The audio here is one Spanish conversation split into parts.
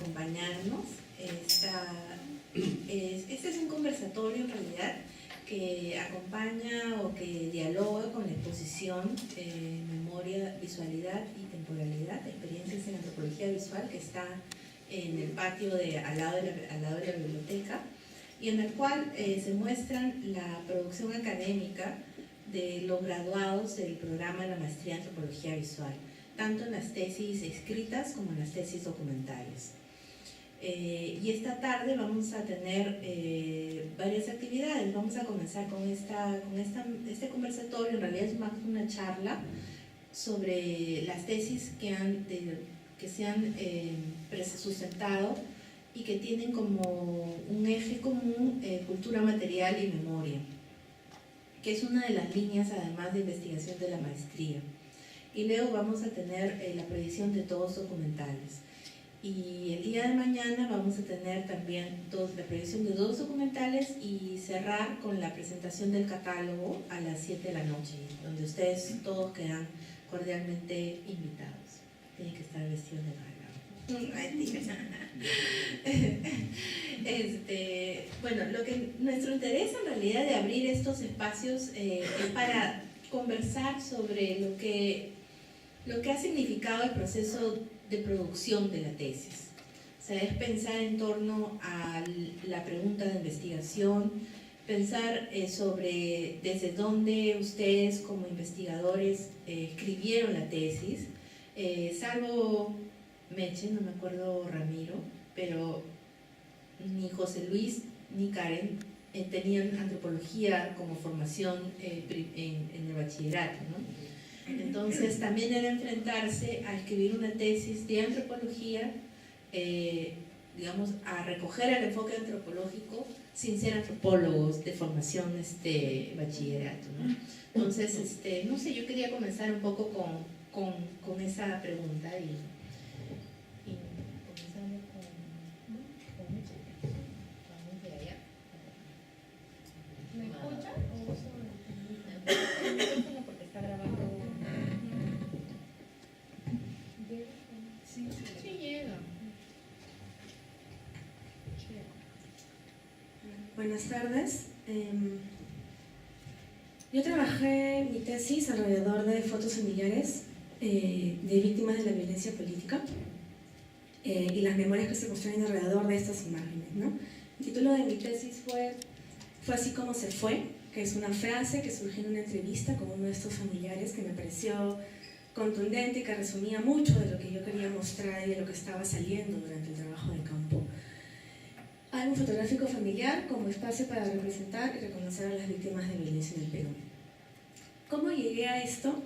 acompañarnos. Este es un conversatorio en realidad que acompaña o que dialoga con la exposición Memoria, Visualidad y Temporalidad, experiencias en antropología visual, que está en el patio al lado de la biblioteca, y en el cual se muestran la producción académica de los graduados del programa de la maestría en antropología visual, tanto en las tesis escritas como en las tesis documentales. Y esta tarde vamos a tener varias actividades. Vamos a comenzar con este conversatorio. En realidad es más una charla sobre las tesis que se han sustentado y que tienen como un eje común cultura material y memoria, que es una de las líneas además de investigación de la maestría. Y luego vamos a tener la proyección de dos documentales. Y el día de mañana vamos a tener también la proyección de dos documentales y cerrar con la presentación del catálogo a las 7 de la noche, donde ustedes todos quedan cordialmente invitados. Tienen que estar vestidos de gala. Bueno, nuestro interés en realidad de abrir estos espacios es para conversar sobre lo que ha significado el proceso de producción de la tesis. O sea, es pensar en torno a la pregunta de investigación, pensar sobre desde dónde ustedes como investigadores escribieron la tesis, salvo Meche, no me acuerdo Ramiro, pero ni José Luis ni Karen tenían antropología como formación en el bachillerato, ¿no? Entonces también era enfrentarse a escribir una tesis de antropología, digamos, a recoger el enfoque antropológico sin ser antropólogos de formación bachillerato, ¿no? Entonces, no sé, yo quería comenzar un poco con esa pregunta y comenzamos con allá. ¿Me escuchan? Porque está grabando. Sí llega. Buenas tardes. Yo trabajé mi tesis alrededor de fotos familiares de víctimas de la violencia política y las memorias que se construyen alrededor de estas imágenes, ¿no? El título de mi tesis fue Así como se fue, que es una frase que surgió en una entrevista con uno de estos familiares que me pareció contundente y que resumía mucho de lo que yo quería mostrar y de lo que estaba saliendo durante el trabajo de campo. Álbum fotográfico familiar como espacio para representar y reconocer a las víctimas de violencia en el Perú. ¿Cómo llegué a esto?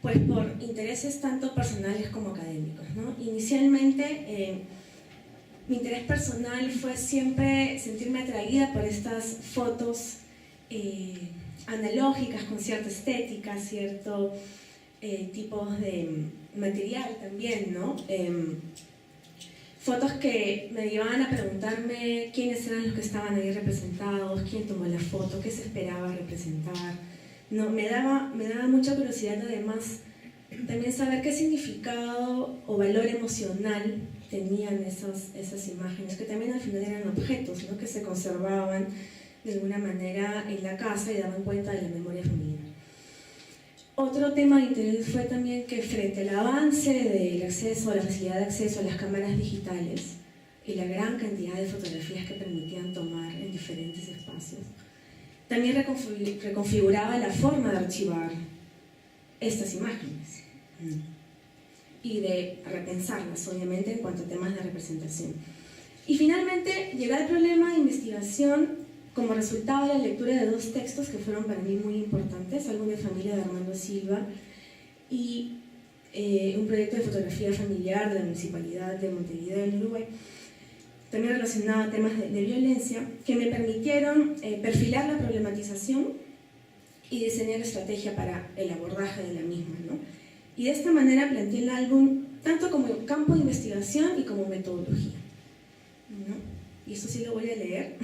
Pues por intereses tanto personales como académicos, ¿no? Inicialmente, mi interés personal fue siempre sentirme atraída por estas fotos analógicas con cierta estética, cierto tipos de material también, ¿no? Fotos que me llevaban a preguntarme quiénes eran los que estaban ahí representados, quién tomó la foto, qué se esperaba representar. No, me daba mucha curiosidad además también saber qué significado o valor emocional tenían esas imágenes, que también al final eran objetos, ¿no? Que se conservaban de alguna manera en la casa y daban cuenta de la memoria familiar. Otro tema de interés fue también que frente al avance del acceso, a la facilidad de acceso a las cámaras digitales y la gran cantidad de fotografías que permitían tomar en diferentes espacios, también reconfiguraba la forma de archivar estas imágenes y de repensarlas, obviamente, en cuanto a temas de representación. Y finalmente llega el problema de investigación como resultado de la lectura de dos textos que fueron para mí muy importantes, Álbum de familia de Armando Silva y un proyecto de fotografía familiar de la Municipalidad de Montevideo, en Uruguay, también relacionado a temas de violencia, que me permitieron perfilar la problematización y diseñar la estrategia para el abordaje de la misma, ¿no? Y de esta manera planteé el álbum tanto como campo de investigación y como metodología, ¿no? Y esto sí lo voy a leer.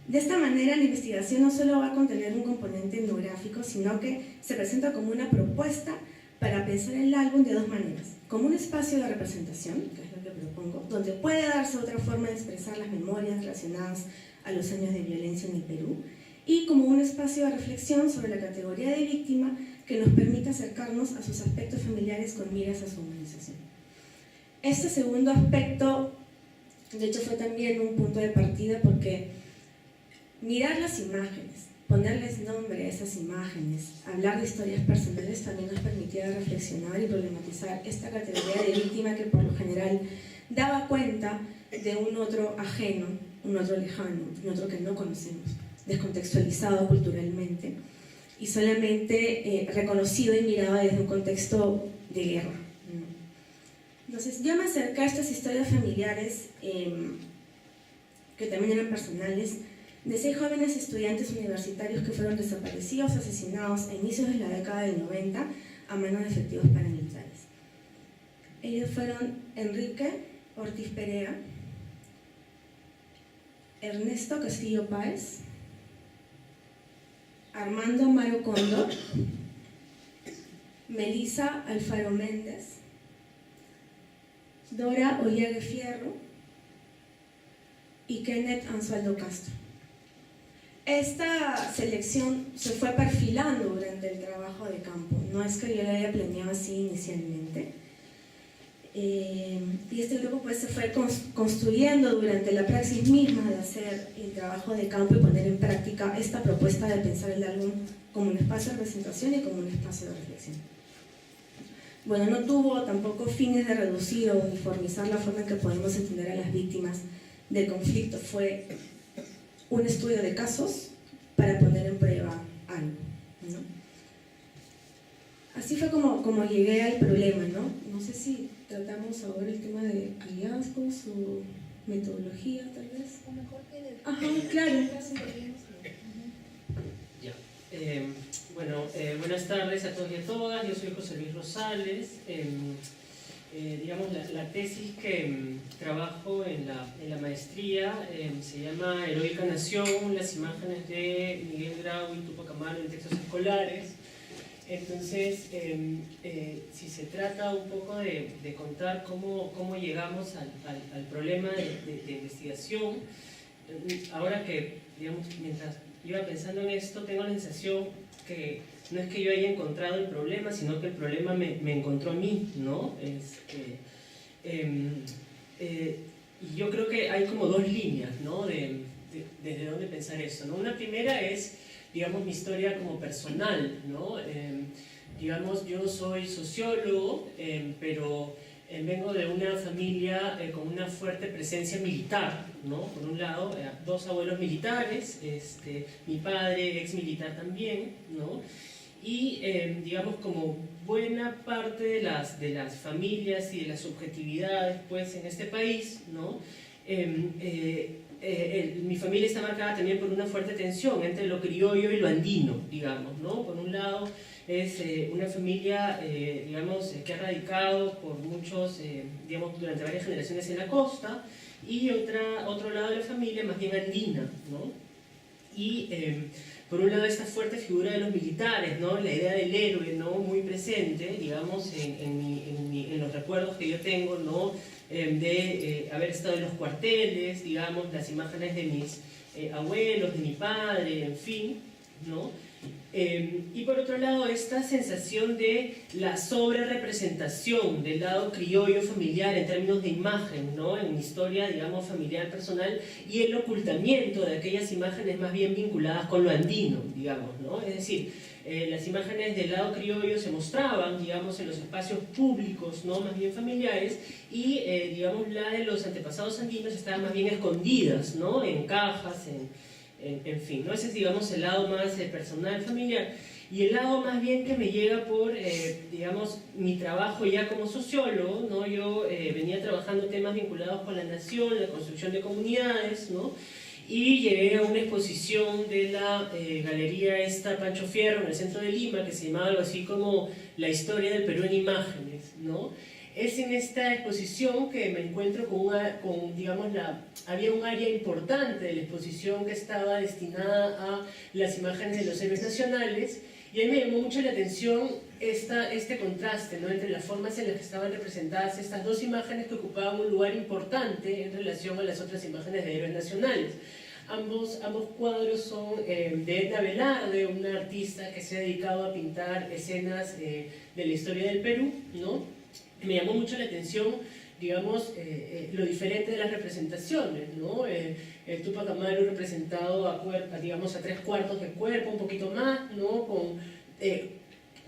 De esta manera, la investigación no solo va a contener un componente etnográfico, sino que se presenta como una propuesta para pensar el álbum de dos maneras: como un espacio de representación, que es lo que propongo, donde puede darse otra forma de expresar las memorias relacionadas a los años de violencia en el Perú, y como un espacio de reflexión sobre la categoría de víctima que nos permita acercarnos a sus aspectos familiares con miras a su humanización. Este segundo aspecto, de hecho, fue también un punto de partida porque mirar las imágenes, ponerles nombre a esas imágenes, hablar de historias personales también nos permitía reflexionar y problematizar esta categoría de víctima que por lo general daba cuenta de un otro ajeno, un otro lejano, un otro que no conocemos, descontextualizado culturalmente y solamente reconocido y mirado desde un contexto de guerra. Entonces yo me acerqué a estas historias familiares que también eran personales, de 6 jóvenes estudiantes universitarios que fueron desaparecidos, asesinados a inicios de la década del 90 a manos de efectivos paramilitares. Ellos fueron Enrique Ortiz Perea, Ernesto Castillo Páez, Armando Amaro Cóndor, Melissa Alfaro Méndez, Dora Ollague Fierro y Kenneth Ansualdo Castro. Esta selección se fue perfilando durante el trabajo de campo, no es que yo la haya planeado así inicialmente. Y este grupo pues se fue construyendo durante la praxis misma de hacer el trabajo de campo y poner en práctica esta propuesta de pensar el álbum como un espacio de presentación y como un espacio de reflexión. Bueno, no tuvo tampoco fines de reducir o uniformizar la forma en que podemos entender a las víctimas del conflicto. Fue un estudio de casos para poner en prueba algo, ¿no? Así fue como llegué al problema, ¿no? No sé si tratamos ahora el tema de hallazgos o metodología, tal vez. O mejor que de... Ajá, claro. Ya. Buenas tardes a todos y a todas. Yo soy José Luis Rosales. Digamos, la tesis que trabajo en la maestría se llama Heroica Nación, las imágenes de Miguel Grau y Tupac Amaru en textos escolares. Entonces, si se trata un poco de contar cómo llegamos al problema de investigación, ahora que, digamos, mientras iba pensando en esto, tengo la sensación que no es que yo haya encontrado el problema, sino que el problema me encontró a mí, ¿no? Y yo creo que hay como 2 líneas, ¿no? Desde dónde pensar eso, ¿no? Una primera es, digamos, mi historia como personal, ¿no? Digamos, yo soy sociólogo, pero vengo de una familia con una fuerte presencia militar, ¿no? Por un lado, 2 abuelos militares, mi padre ex militar también, ¿no? Y digamos, como buena parte de las familias y de las subjetividades pues, en este país, ¿no? Mi familia está marcada también por una fuerte tensión entre lo criollo y lo andino, digamos, ¿no? Por un lado es una familia, digamos, que ha radicado por muchos, digamos, durante varias generaciones en la costa, y otro lado de la familia más bien andina, ¿no? Y por un lado esta fuerte figura de los militares, ¿no? La idea del héroe, ¿no? Muy presente, digamos, en los recuerdos que yo tengo, ¿no? De haber estado en los cuarteles, digamos, las imágenes de mis abuelos, de mi padre, en fin, ¿no? Y por otro lado, esta sensación de la sobrerepresentación del lado criollo familiar en términos de imagen, ¿no? En mi historia, digamos, familiar, personal, y el ocultamiento de aquellas imágenes más bien vinculadas con lo andino, digamos, ¿no? Es decir, las imágenes del lado criollo se mostraban, digamos, en los espacios públicos, ¿no? Más bien familiares, y, digamos, la de los antepasados andinos estaban más bien escondidas, ¿no? En cajas, en fin, ¿no? Ese es, digamos, el lado más personal, familiar. Y el lado más bien que me llega por, digamos, mi trabajo ya como sociólogo, ¿no? Yo venía trabajando temas vinculados con la nación, la construcción de comunidades, ¿no? Y llegué a una exposición de la galería Pancho Fierro en el centro de Lima, que se llamaba algo así como La historia del Perú en imágenes, ¿no? Es en esta exposición que me encuentro con digamos, había un área importante de la exposición que estaba destinada a las imágenes de los héroes nacionales, y a mí me llamó mucho la atención este contraste, ¿no?, entre las formas en las que estaban representadas estas dos imágenes que ocupaban un lugar importante en relación a las otras imágenes de héroes nacionales. Ambos cuadros son de Edna Velarde, una artista que se ha dedicado a pintar escenas de la historia del Perú, ¿no? Me llamó mucho la atención, digamos, lo diferente de las representaciones, ¿no? El Túpac Amaru representado digamos, a 3/4 de cuerpo, un poquito más, ¿no?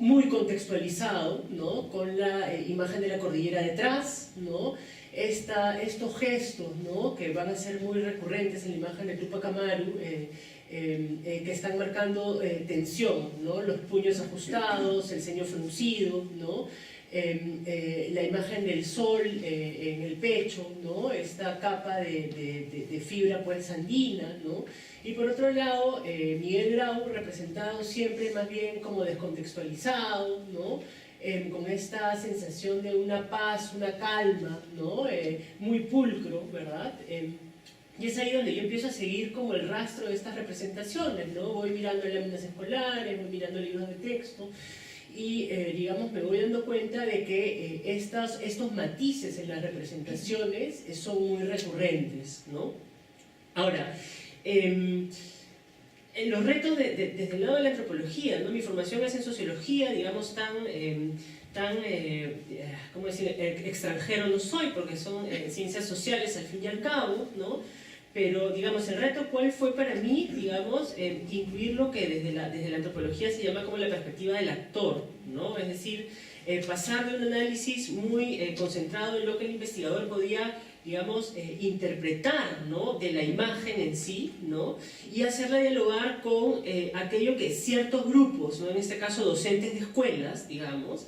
Muy contextualizado, ¿no?, con la imagen de la cordillera detrás, ¿no?, estos gestos, ¿no?, que van a ser muy recurrentes en la imagen de Túpac Amaru, que están marcando tensión, ¿no?, los puños ajustados, el ceño fruncido, ¿no?, la imagen del sol en el pecho, ¿no?, esta capa de fibra pues andina, ¿no?, y por otro lado Miguel Grau representado siempre más bien como descontextualizado, ¿no?, con esta sensación de una paz, una calma, ¿no?, muy pulcro, ¿verdad? Y es ahí donde yo empiezo a seguir como el rastro de estas representaciones, ¿no? Voy mirando láminas escolares, voy mirando libros de texto y, digamos, me voy dando cuenta de que estos matices en las representaciones son muy recurrentes, ¿no? Ahora, los retos desde el lado de la antropología, ¿no? Mi formación es en sociología, digamos, ¿cómo decir?, extranjero no soy, porque son ciencias sociales al fin y al cabo, ¿no? Pero, digamos, el reto ¿cuál fue para mí? Digamos, incluir lo que desde la antropología se llama como la perspectiva del actor, ¿no? Es decir, pasar de un análisis muy concentrado en lo que el investigador podía, digamos, interpretar, ¿no?, de la imagen en sí, ¿no?, y hacerla dialogar con aquello que ciertos grupos, ¿no?, en este caso docentes de escuelas, digamos,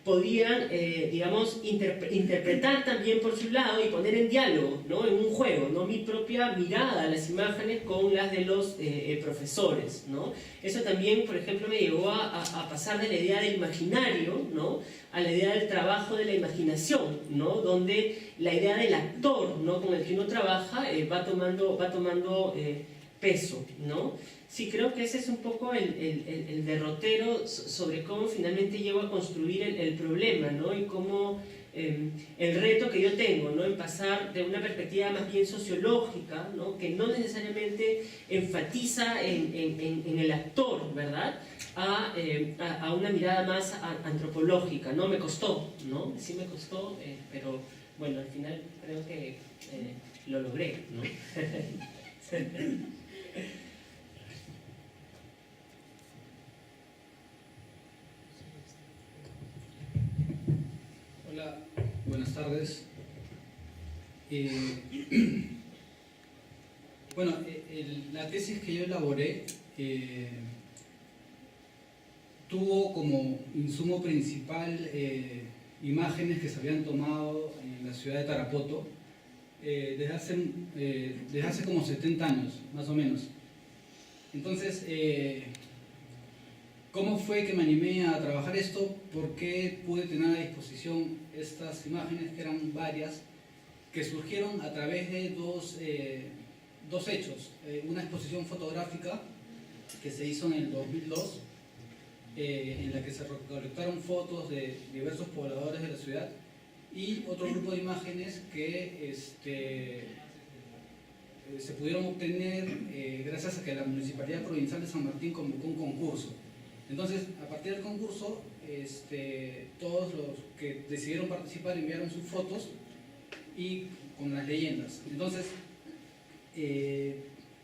podían, digamos, interpretar también por su lado y poner en diálogo, ¿no?, en un juego, ¿no?, mi propia mirada a las imágenes con las de los profesores, ¿no? Eso también, por ejemplo, me llevó a pasar de la idea del imaginario, ¿no?, a la idea del trabajo de la imaginación, ¿no?, donde la idea del actor, ¿no?, con el que uno trabaja va tomando peso, ¿no? Sí, creo que ese es un poco el derrotero sobre cómo finalmente llego a construir el problema, ¿no?, y cómo el reto que yo tengo, ¿no?, en pasar de una perspectiva más bien sociológica, ¿no?, que no necesariamente enfatiza en el actor, ¿verdad?, a una mirada más antropológica, ¿no? Me costó, ¿no? Sí me costó, pero bueno, al final creo que lo logré, ¿no? Hola, buenas tardes. Bueno, la tesis que yo elaboré tuvo como insumo principal imágenes que se habían tomado en la ciudad de Tarapoto desde hace como 70 años, más o menos. Entonces, ¿cómo fue que me animé a trabajar esto? ¿Por qué pude tener a disposición estas imágenes, que eran varias, que surgieron a través de dos hechos? Una exposición fotográfica que se hizo en el 2002, en la que se recolectaron fotos de diversos pobladores de la ciudad, y otro grupo de imágenes que se pudieron obtener gracias a que la Municipalidad Provincial de San Martín convocó un concurso. Entonces, a partir del concurso, todos los que decidieron participar enviaron sus fotos y con las leyendas. Entonces,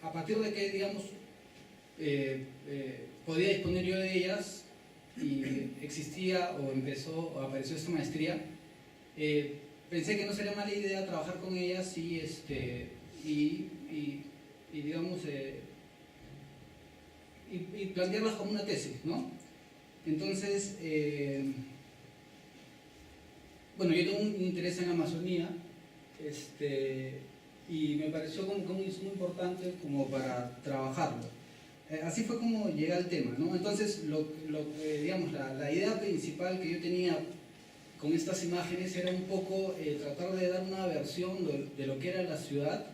a partir de que, digamos, podía disponer yo de ellas y existía o apareció esta maestría, pensé que no sería mala idea trabajar con ellas y digamos, y plantearlas como una tesis, ¿no? Entonces, bueno, yo tengo un interés en la Amazonía, y me pareció como un insumo importante como para trabajarlo. Así fue como llegué al tema, ¿no? Entonces, digamos, la idea principal que yo tenía con estas imágenes era un poco tratar de dar una versión de lo que era la ciudad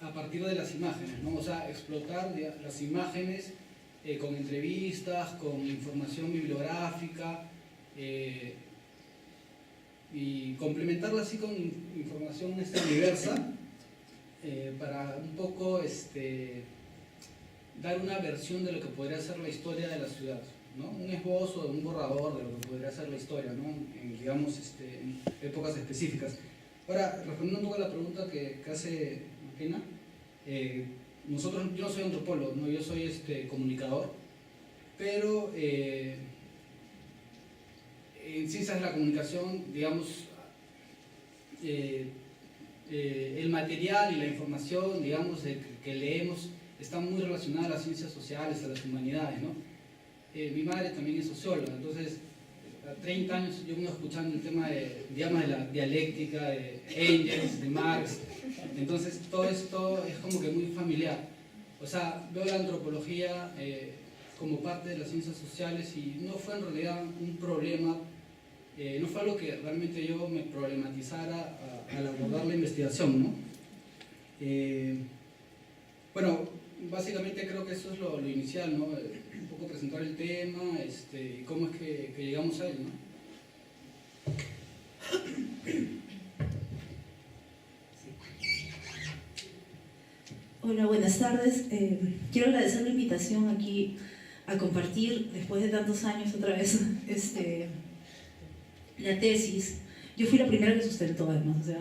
a partir de las imágenes, ¿no? O sea, explotar las imágenes con entrevistas, con información bibliográfica, y complementarla así con información diversa, para un poco dar una versión de lo que podría ser la historia de la ciudad, ¿no? Un esbozo, un borrador de lo que podría ser la historia, ¿no? Digamos, en épocas específicas. Ahora, respondiendo un poco a la pregunta que hace Maquena, yo no soy antropólogo, ¿no? Yo soy comunicador, pero en ciencias de la comunicación, digamos, el material y la información, digamos, que leemos está muy relacionada a las ciencias sociales, a las humanidades, ¿no? Mi madre también es socióloga, entonces a 30 años yo vengo escuchando el tema de la dialéctica, de Engels, de Marx, entonces todo esto es como que muy familiar. O sea, veo la antropología como parte de las ciencias sociales y no fue en realidad un problema, no fue algo que realmente yo me problematizara al abordar la investigación, ¿no? Bueno, básicamente creo que eso es lo inicial, ¿no? Un poco presentar el tema y cómo es que llegamos a él, ¿no? Hola, buenas tardes. Quiero agradecer la invitación aquí a compartir, después de tantos años otra vez, la tesis. Yo fui la primera que sustentó, además, o sea...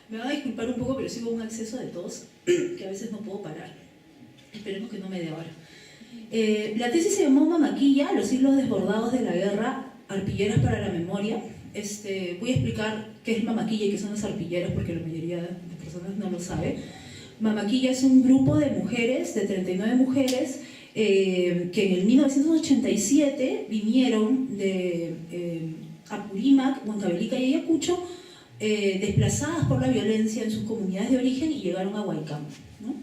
Me van a disculpar un poco, pero sigo un acceso de tos que a veces no puedo parar. Esperemos que no me dé ahora. La tesis se llamó Mamaquilla, los siglos desbordados de la guerra, arpilleras para la memoria. Voy a explicar qué es Mamaquilla y qué son las arpilleras, porque la mayoría de personas no lo sabe. Mamaquilla es un grupo de mujeres, de 39 mujeres, que en el 1987 vinieron de Apurímac, Huancavelica y Ayacucho, desplazadas por la violencia en sus comunidades de origen y llegaron a Huaycán, ¿no?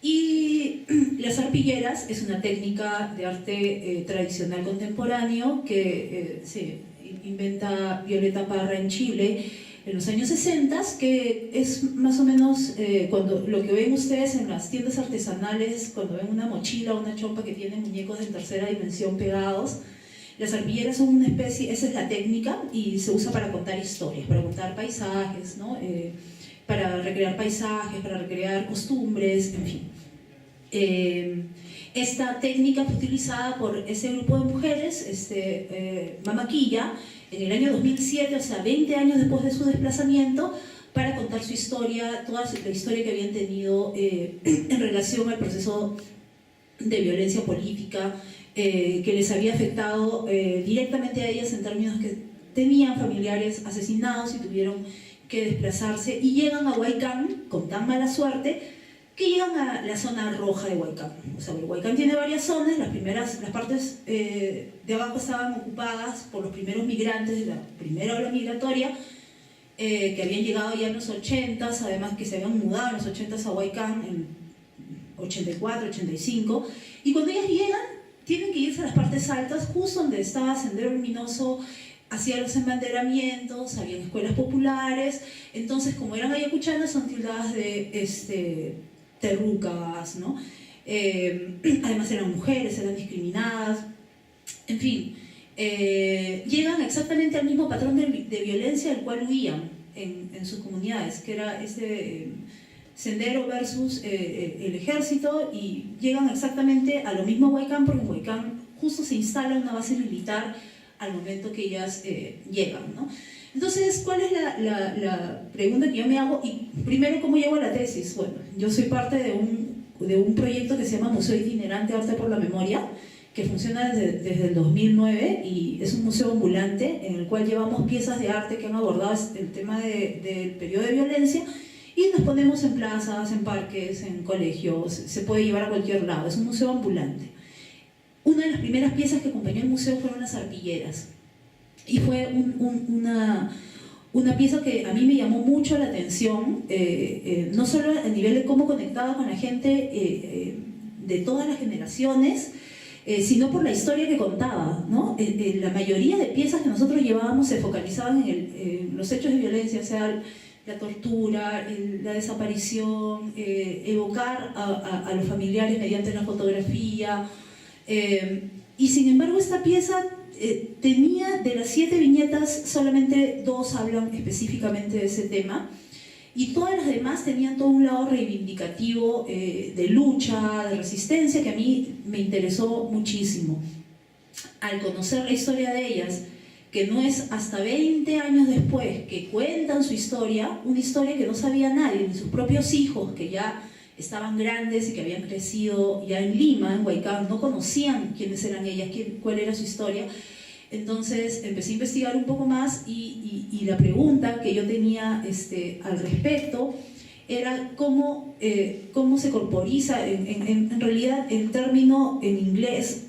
Y las arpilleras es una técnica de arte tradicional contemporáneo que se inventa Violeta Parra en Chile en los años 60, que es más o menos cuando lo que ven ustedes en las tiendas artesanales, cuando ven una mochila o una chompa que tiene muñecos de tercera dimensión pegados. Las arpilleras son una especie, esa es la técnica, y se usa para contar historias, para contar paisajes, ¿no? Para recrear paisajes, para recrear costumbres, en fin. Esta técnica fue utilizada por ese grupo de mujeres, Mamaquilla, en el año 2007, o sea, 20 años después de su desplazamiento, para contar su historia, toda la historia que habían tenido en relación al proceso de violencia política, que les había afectado directamente a ellas en términos que tenían familiares asesinados y tuvieron que desplazarse, y llegan a Huaycán con tan mala suerte que llegan a la zona roja de Huaycán. O sea, Huaycán tiene varias zonas, las partes de abajo estaban ocupadas por los primeros migrantes de la primera ola migratoria, que habían llegado ya en los 80s, además que se habían mudado en los 80s a Huaycán en 84, 85, y cuando ellas llegan tienen que irse a las partes altas, justo donde estaba Sendero Luminoso, hacía los embanderamientos, habían escuelas populares. Entonces, como eran ayacuchanas, son tildadas de terrucas, ¿no? Además eran mujeres, eran discriminadas, en fin. Llegan exactamente al mismo patrón de violencia del cual huían en sus comunidades, que era Sendero versus el ejército, y llegan exactamente a lo mismo a Huaycán, porque en Huaycán justo se instala una base militar al momento que ellas llegan, ¿no? Entonces, ¿cuál es la pregunta que yo me hago? Y primero, ¿cómo llego a la tesis? Bueno, yo soy parte de un proyecto que se llama Museo Itinerante Arte por la Memoria, que funciona desde el 2009 y es un museo ambulante en el cual llevamos piezas de arte que han abordado el tema del periodo de violencia, y nos ponemos en plazas, en parques, en colegios, se puede llevar a cualquier lado, es un museo ambulante. Una de las primeras piezas que acompañó el museo fueron las arpilleras, y fue una pieza que a mí me llamó mucho la atención, no solo a nivel de cómo conectaba con la gente de todas las generaciones, sino por la historia que contaba, ¿no? La mayoría de piezas que nosotros llevábamos se focalizaban en los hechos de violencia, o sea, la tortura, la desaparición, evocar a los familiares mediante la fotografía. Y sin embargo esta pieza tenía, de las 7 viñetas, solamente 2 hablan específicamente de ese tema, y todas las demás tenían todo un lado reivindicativo, de lucha, de resistencia, que a mí me interesó muchísimo. Al conocer la historia de ellas, que no es hasta 20 años después que cuentan su historia, una historia que no sabía nadie, ni sus propios hijos, que ya estaban grandes y que habían crecido ya en Lima, en Huaycán, no conocían quiénes eran ellas, cuál era su historia. Entonces empecé a investigar un poco más y la pregunta que yo tenía al respecto era cómo se corporiza, en realidad el término en inglés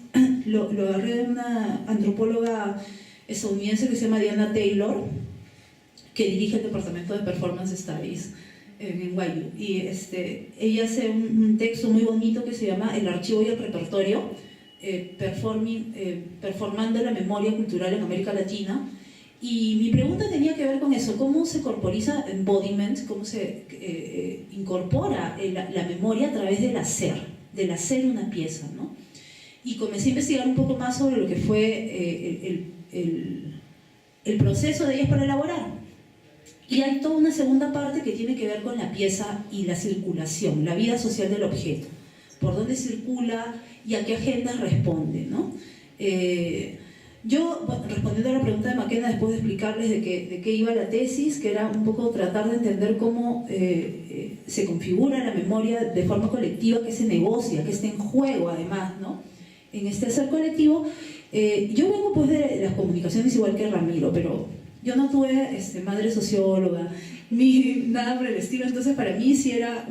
lo agarré de una antropóloga estadounidense que se llama Diana Taylor, que dirige el departamento de Performance Studies en NYU, y ella hace un texto muy bonito que se llama El archivo y el repertorio, performando la memoria cultural en América Latina. Y mi pregunta tenía que ver con eso, cómo se corporiza embodiment, cómo se incorpora la memoria a través del hacer una pieza, ¿no? Y comencé a investigar un poco más sobre lo que fue el proceso de ellas para elaborar. Y hay toda una segunda parte que tiene que ver con la pieza y la circulación, la vida social del objeto, por dónde circula y a qué agendas responde, ¿no? Yo, bueno, respondiendo a la pregunta de Maquena, después de explicarles de qué iba la tesis, que era un poco tratar de entender cómo se configura la memoria de forma colectiva, que se negocia, que está en juego además, ¿no? En este hacer colectivo. Yo vengo pues de las comunicaciones igual que Ramiro, pero yo no tuve madre socióloga ni nada por el estilo, entonces para mí sí era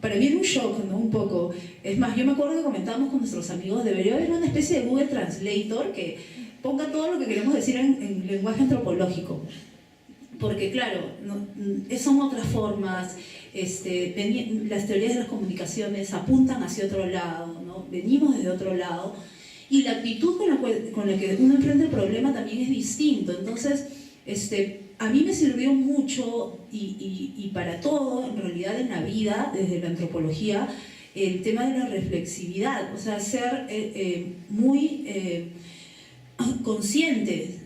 para mí era un shock, ¿no? Un poco. Es más, yo me acuerdo que comentábamos con nuestros amigos, debería haber una especie de Google Translator que ponga todo lo que queremos decir en lenguaje antropológico, porque claro, son otras formas, las teorías de las comunicaciones apuntan hacia otro lado, ¿no? Venimos desde otro lado, y la actitud con la que uno enfrenta el problema también es distinto. Entonces, a mí me sirvió mucho y para todo, en realidad en la vida, desde la antropología, el tema de la reflexividad, o sea, ser muy consciente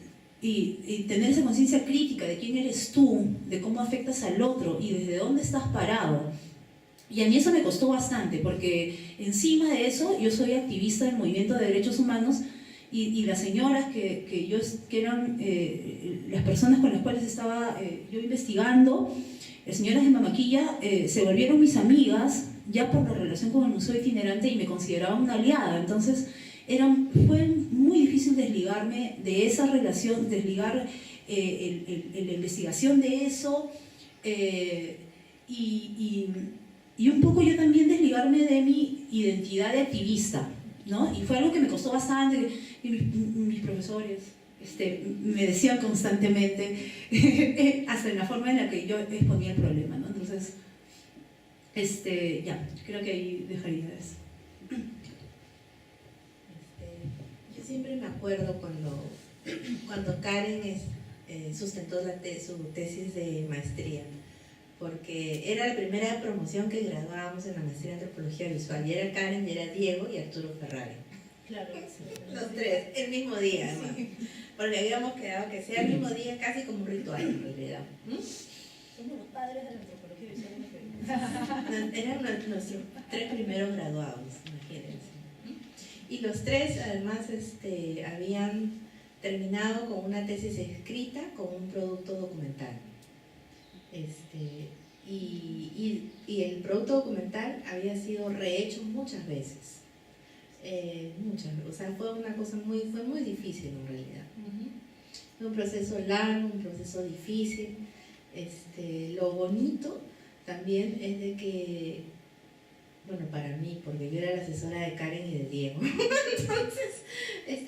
y tener esa conciencia crítica de quién eres tú, de cómo afectas al otro y desde dónde estás parado. Y a mí eso me costó bastante, porque encima de eso yo soy activista del movimiento de derechos humanos, y las señoras que eran las personas con las cuales estaba yo investigando, las señoras de Mamaquilla, se volvieron mis amigas ya por la relación con el museo itinerante y me consideraban una aliada. Entonces fue muy difícil desligarme de esa relación, desligar la investigación de eso, y un poco yo también desligarme de mi identidad de activista, ¿no? Y fue algo que me costó bastante, y mis profesores me decían constantemente, hasta en la forma en la que yo exponía el problema, ¿no? Entonces, ya, creo que ahí dejaría eso. Yo siempre me acuerdo cuando Karen sustentó su tesis de maestría, porque era la primera promoción que graduábamos en la maestría de antropología visual, y era Karen, y era Diego y Arturo Ferrari. Claro, los tres, el mismo día además, porque habíamos quedado que sea el mismo día, casi como un ritual en realidad. Somos los padres de la antropología visual. Eran nuestros 3 primeros graduados, imagínense. Y los 3 además habían terminado con una tesis escrita con un producto documental. Y el producto documental había sido rehecho muchas veces. O sea, fue muy difícil en realidad. Fue un proceso largo, un proceso difícil. Lo bonito también es de que, bueno, para mí, porque yo era la asesora de Karen y de Diego, entonces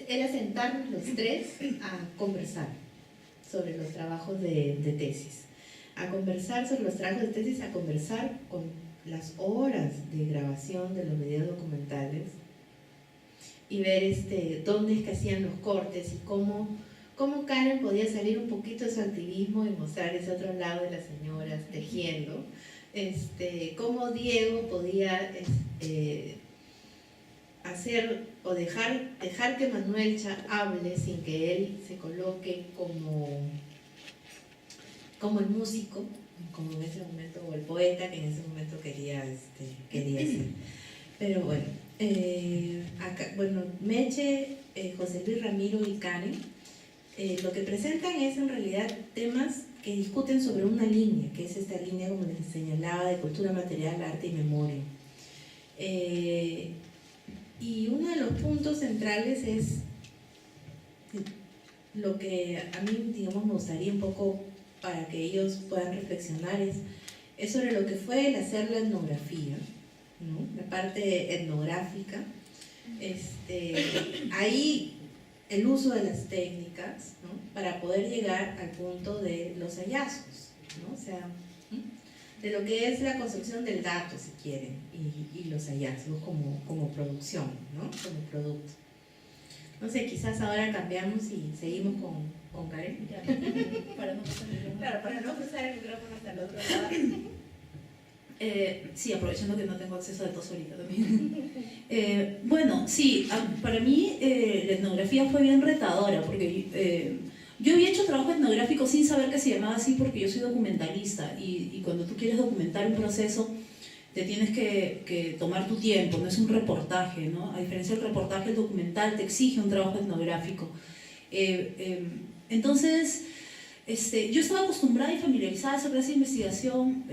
era sentarnos los 3 a conversar sobre los trabajos de tesis, a conversar sobre los trabajos de tesis, a conversar con las horas de grabación de los videos documentales y ver dónde es que hacían los cortes y cómo cómo Karen podía salir un poquito de su activismo y mostrar ese otro lado de las señoras tejiendo, cómo Diego podía hacer o dejar que Manuelcha hable sin que él se coloque como el músico, como en ese momento, o el poeta que en ese momento quería ser. Pero bueno, Meche, José Luis Ramiro y Karen, lo que presentan es en realidad temas que discuten sobre una línea, que es esta línea, como les señalaba, de cultura material, arte y memoria. Y uno de los puntos centrales es lo que a mí, digamos, me gustaría un poco para que ellos puedan reflexionar, es sobre lo que fue el hacer la etnografía, ¿no? La parte etnográfica. Ahí el uso de las técnicas, ¿no? Para poder llegar al punto de los hallazgos, ¿no? O sea, de lo que es la construcción del dato, si quieren, y los hallazgos como producción, ¿no? Como producto. No sé, quizás ahora cambiamos y seguimos con Karen. Para no pasar el micrófono. Claro, para no pasar el micrófono hasta el otro lado. Sí, aprovechando que no tengo acceso a datos ahorita también. Bueno, sí, para mí la etnografía fue bien retadora, porque yo había hecho trabajo etnográfico sin saber que se llamaba así, porque yo soy documentalista, y cuando tú quieres documentar un proceso, te tienes que tomar tu tiempo, no es un reportaje, ¿no? A diferencia del reportaje, el documental te exige un trabajo etnográfico. Entonces, yo estaba acostumbrada y familiarizada a hacer esa investigación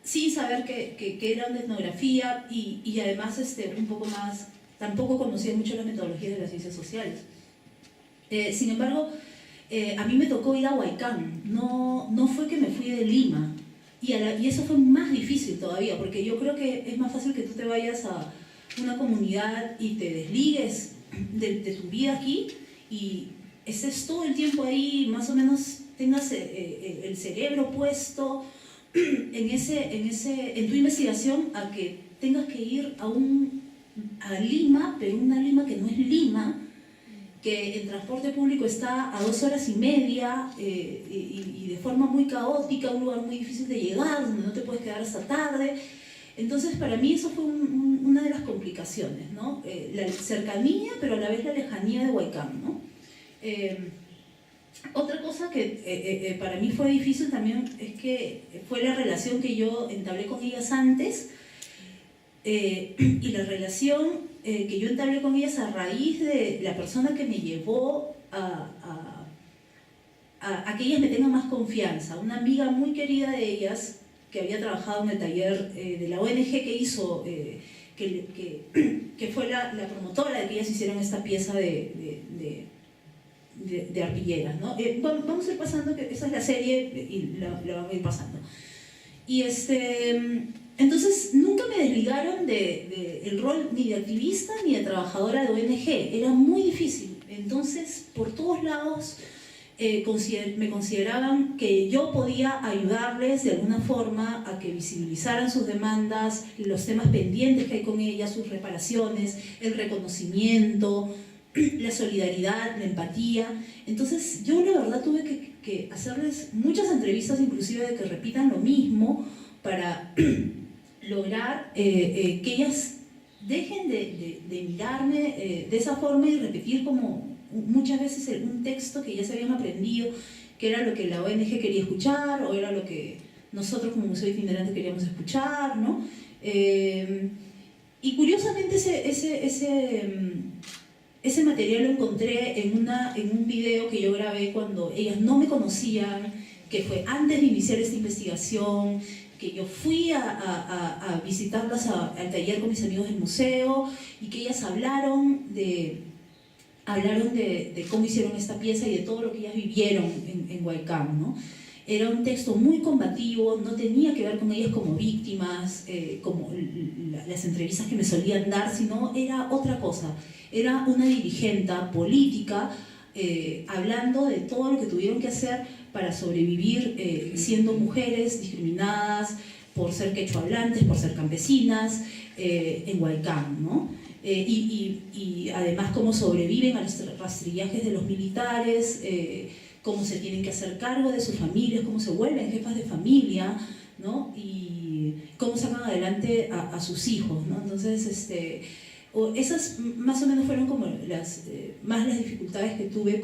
sin saber que era una etnografía y además un poco más, tampoco conocía mucho las metodologías de las ciencias sociales. Sin embargo, a mí me tocó ir a Huaycán, no fue que me fui de Lima, y eso fue más difícil todavía, porque yo creo que es más fácil que tú te vayas a una comunidad y te desligues de tu vida aquí y estés todo el tiempo ahí, más o menos tengas el cerebro puesto en tu investigación, a que tengas que ir a Lima, pero una Lima que no es Lima, que el transporte público está a 2 horas y media y de forma muy caótica, un lugar muy difícil de llegar, donde no te puedes quedar hasta tarde. Entonces, para mí eso fue una de las complicaciones, ¿no? La cercanía, pero a la vez la lejanía de Huaycán, ¿no? Otra cosa que para mí fue difícil también es que fue la relación que yo entablé con ellas antes, y la relación que yo entablé con ellas a raíz de la persona que me llevó a que ellas me tengan más confianza, una amiga muy querida de ellas que había trabajado en el taller de la ONG que hizo, que fue la promotora de que ellas hicieron esta pieza de arpilleras, ¿no? Vamos a ir pasando, que esa es la serie y la vamos a ir pasando. Y entonces nunca me desligaron del rol ni de activista ni de trabajadora de ONG, era muy difícil. Entonces, por todos lados me consideraban que yo podía ayudarles de alguna forma a que visibilizaran sus demandas, los temas pendientes que hay con ellas, sus reparaciones, el reconocimiento, la solidaridad, la empatía. Entonces yo la verdad tuve que hacerles muchas entrevistas, inclusive de que repitan lo mismo, para lograr que ellas dejen de mirarme de esa forma y repetir como muchas veces un texto que ya se habían aprendido, que era lo que la ONG quería escuchar o era lo que nosotros como Museo Itinerante queríamos escuchar, ¿no? Y curiosamente ese material lo encontré en un video que yo grabé cuando ellas no me conocían, que fue antes de iniciar esta investigación, que yo fui a visitarlas al taller con mis amigos del museo y que ellas hablaron de cómo hicieron esta pieza y de todo lo que ellas vivieron en Huaycán, ¿no? Era un texto muy combativo, no tenía que ver con ellas como víctimas, como las entrevistas que me solían dar, sino era otra cosa. Era una dirigente política hablando de todo lo que tuvieron que hacer para sobrevivir siendo mujeres discriminadas por ser quechua hablantes, por ser campesinas, en Huaycán, ¿no? y además cómo sobreviven a los rastrillajes de los militares, cómo se tienen que hacer cargo de sus familias, cómo se vuelven jefas de familia, ¿no? Y cómo sacan adelante a sus hijos, ¿no? Entonces, esas más o menos fueron como las dificultades que tuve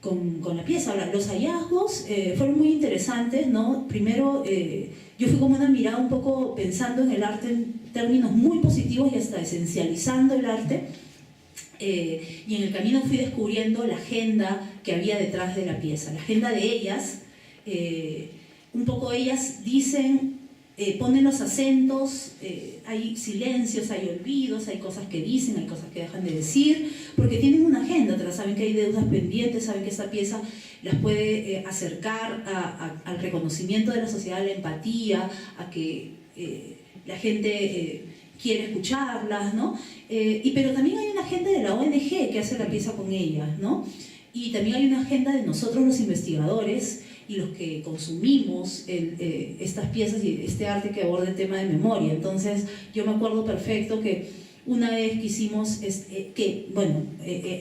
con la pieza. Ahora, los hallazgos fueron muy interesantes, ¿no? Primero, yo fui como una mirada un poco pensando en el arte en términos muy positivos y hasta esencializando el arte, y en el camino fui descubriendo la agenda que había detrás de la pieza, la agenda de ellas. Un poco ellas dicen, ponen los acentos, hay silencios, hay olvidos, hay cosas que dicen, hay cosas que dejan de decir, porque tienen una agenda atrás, saben que hay deudas pendientes, saben que esta pieza las puede acercar al reconocimiento de la sociedad, a la empatía, a que la gente quiere escucharlas, ¿no? Pero también hay una agenda de la ONG que hace la pieza con ellas, ¿no? Y también hay una agenda de nosotros los investigadores y los que consumimos estas piezas y este arte que aborda el tema de memoria. Entonces, yo me acuerdo perfecto que una vez que hicimos,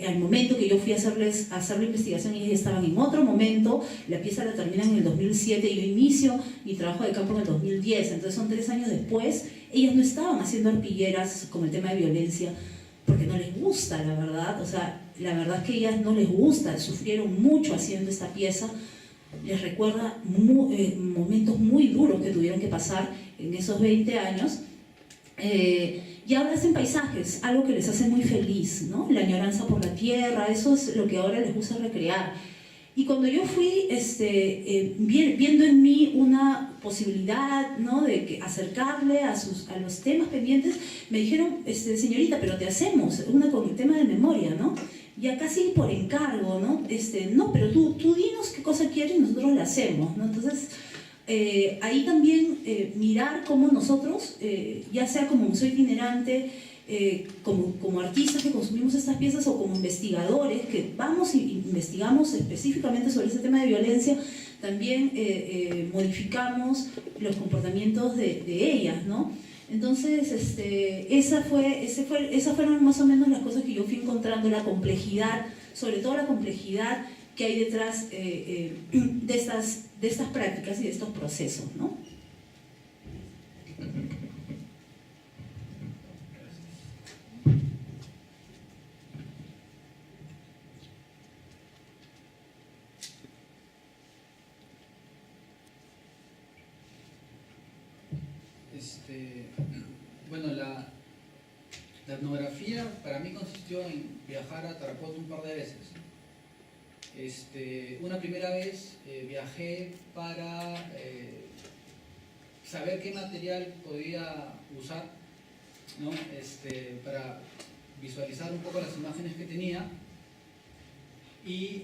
al momento que yo fui a hacer la investigación, ellos estaban en otro momento, la pieza la terminan en el 2007 y yo inicio mi trabajo de campo en el 2010, entonces son 3 años después. Ellas no estaban haciendo arpilleras con el tema de violencia porque no les gusta, la verdad. O sea, la verdad es que ellas no les gusta, sufrieron mucho haciendo esta pieza. Les recuerda momentos muy duros que tuvieron que pasar en esos 20 años. Y ahora hacen paisajes, algo que les hace muy feliz, ¿no? La añoranza por la tierra, eso es lo que ahora les gusta recrear. Y cuando yo fui viendo en mí una posibilidad, ¿no?, de acercarle a los temas pendientes, me dijeron, señorita, pero te hacemos una con el tema de memoria, ¿no? Ya casi por encargo, ¿no? No, pero tú dinos qué cosa quieres y nosotros la hacemos, ¿no? Entonces, ahí también mirar cómo nosotros, ya sea como museo itinerante, como artistas que consumimos estas piezas o como investigadores que vamos y investigamos específicamente sobre ese tema de violencia, también modificamos los comportamientos de ellas, ¿no? Entonces, esas fueron más o menos las cosas que yo fui encontrando, la complejidad, sobre todo la complejidad que hay detrás de estas prácticas y de estos procesos, ¿no? Bueno, la etnografía para mí consistió en viajar a Tarapoto un par de veces. Una primera vez viajé para saber qué material podía usar, ¿no? Para visualizar un poco las imágenes que tenía y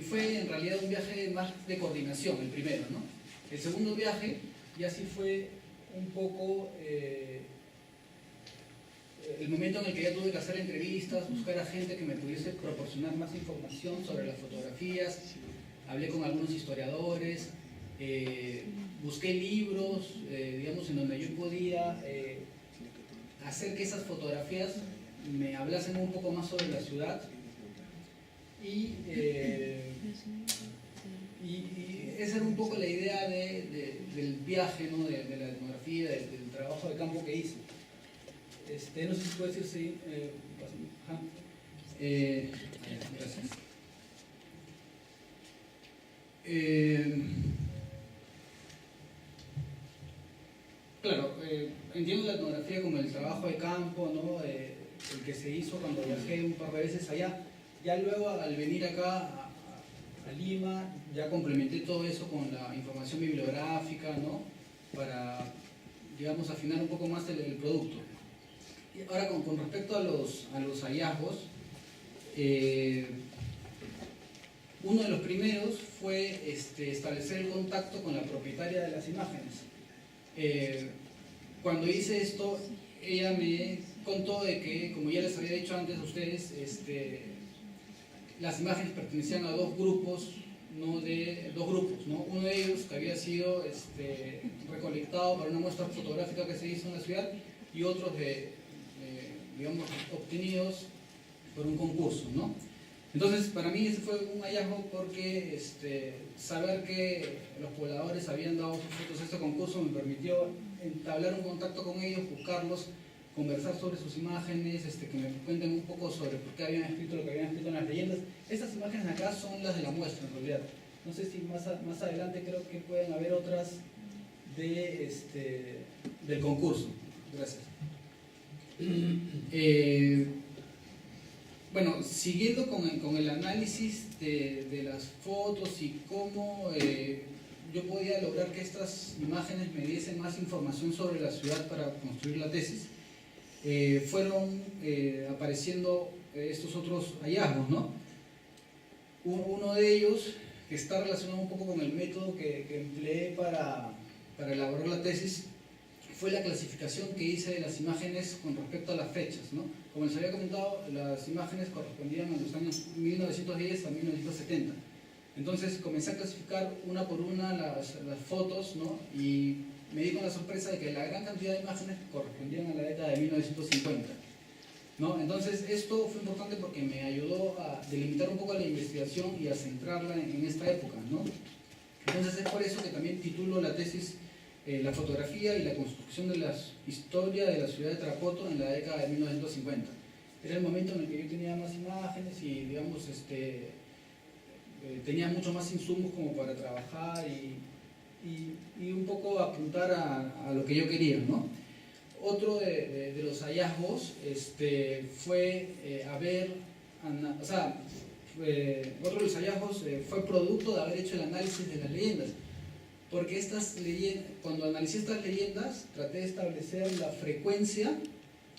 fue en realidad un viaje más de coordinación, el primero, ¿no? El segundo viaje ya sí fue un poco el momento en el que ya tuve que hacer entrevistas, buscar a gente que me pudiese proporcionar más información sobre las fotografías. Hablé con algunos historiadores, busqué libros, digamos, en donde yo podía hacer que esas fotografías me hablasen un poco más sobre la ciudad. Y esa era un poco la idea del viaje, ¿no? de la etnografía, del trabajo de campo que hice. No sé si puedo decir sí. Gracias. Claro, entiendo la etnografía como el trabajo de campo, ¿no? El que se hizo cuando viajé un par de veces allá. Ya luego, al venir acá a Lima, ya complementé todo eso con la información bibliográfica, ¿no? Para, digamos, afinar un poco más el producto. Y ahora, con respecto a los hallazgos, uno de los primeros fue establecer el contacto con la propietaria de las imágenes. Cuando hice esto, ella me contó de que, como ya les había dicho antes a ustedes, las imágenes pertenecían a 2 grupos ¿no? De dos grupos, ¿no? Uno de ellos que había sido recolectado para una muestra fotográfica que se hizo en la ciudad y otros digamos, obtenidos por un concurso, ¿no? Entonces, para mí ese fue un hallazgo porque saber que los pobladores habían dado sus fotos a este concurso me permitió entablar un contacto con ellos, buscarlos, conversar sobre sus imágenes, que me cuenten un poco sobre por qué habían escrito lo que habían escrito en las leyendas. Estas imágenes acá son las de la muestra, en realidad. No sé si más adelante creo que pueden haber otras del concurso. Gracias. Bueno, siguiendo con el análisis de las fotos y cómo yo podía lograr que estas imágenes me diesen más información sobre la ciudad para construir la tesis, fueron apareciendo estos otros hallazgos, ¿no? Uno de ellos, que está relacionado un poco con el método que empleé para elaborar la tesis, fue la clasificación que hice de las imágenes con respecto a las fechas, ¿no? Como les había comentado, las imágenes correspondían a los años 1910 a 1970. Entonces comencé a clasificar una por una las fotos, ¿no? Y me di con la sorpresa de que la gran cantidad de imágenes correspondían a la década de 1950, ¿no? Entonces esto fue importante porque me ayudó a delimitar un poco la investigación y a centrarla en esta época, ¿no? Entonces es por eso que también titulo la tesis la fotografía y la construcción de la historia de la ciudad de Tarapoto en la década de 1950. Era el momento en el que yo tenía más imágenes y, digamos, tenía mucho más insumos como para trabajar y un poco apuntar a lo que yo quería, ¿no? Otro de los hallazgos fue otro de los hallazgos fue producto de haber hecho el análisis de las leyendas. Porque cuando analicé estas leyendas, traté de establecer la frecuencia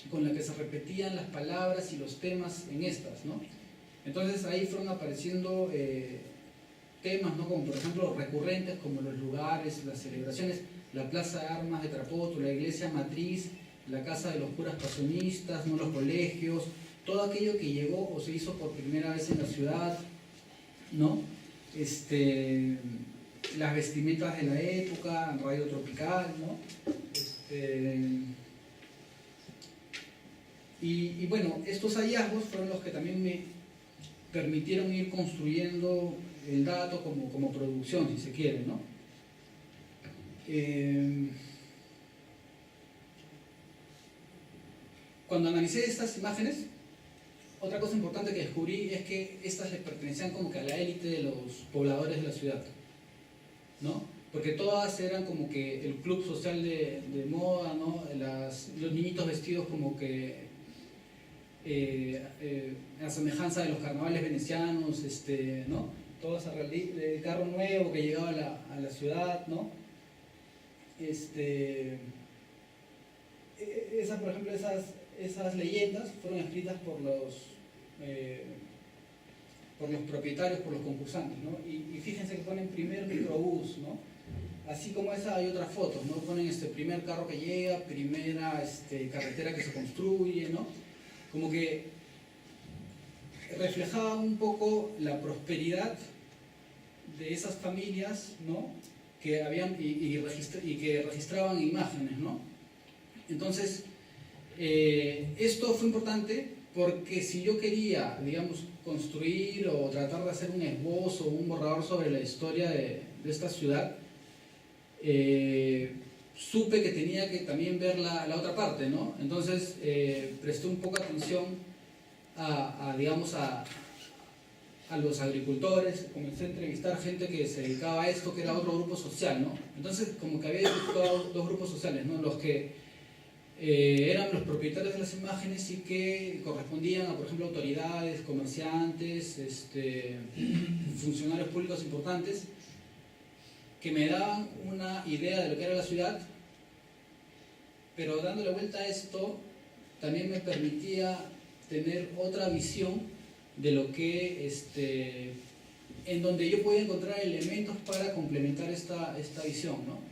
con la que se repetían las palabras y los temas en estas, ¿no? Entonces ahí fueron apareciendo temas, ¿no? Como por ejemplo recurrentes, como los lugares, las celebraciones, la Plaza de Armas de Tarapoto, la iglesia matriz, la casa de los curas pasionistas, ¿no? Los colegios, todo aquello que llegó o se hizo por primera vez en la ciudad, ¿no? Las vestimentas de la época, radio tropical, ¿no? Y bueno, estos hallazgos fueron los que también me permitieron ir construyendo el dato como producción, si se quiere, ¿no? Cuando analicé estas imágenes, otra cosa importante que descubrí es que estas les pertenecían como que a la élite de los pobladores de la ciudad, ¿no? Porque todas eran como que el club social de moda, ¿no? Los niñitos vestidos como que a semejanza de los carnavales venecianos, ¿no? Todo ese carro nuevo que llegaba a la ciudad, ¿no? Por ejemplo, esas leyendas fueron escritas por los propietarios, por los concursantes, ¿no? Y fíjense que ponen primer microbús, ¿no? Así como esa hay otras fotos, ¿no? Ponen primer carro que llega, primera carretera que se construye, ¿no? Como que reflejaba un poco la prosperidad de esas familias, ¿no? Que habían y que registraban imágenes, ¿no? Entonces, esto fue importante porque si yo quería, digamos, construir o tratar de hacer un esbozo o un borrador sobre la historia de esta ciudad, supe que tenía que también ver la otra parte, ¿no? Entonces presté un poco atención a los agricultores, comencé a entrevistar gente que se dedicaba a esto, que era otro grupo social, ¿no? Entonces como que había identificado dos grupos sociales, ¿no? Los que eran los propietarios de las imágenes y que correspondían a, por ejemplo, autoridades, comerciantes, funcionarios públicos importantes, que me daban una idea de lo que era la ciudad, pero dándole vuelta a esto, también me permitía tener otra visión de lo que, en donde yo podía encontrar elementos para complementar esta visión, ¿no?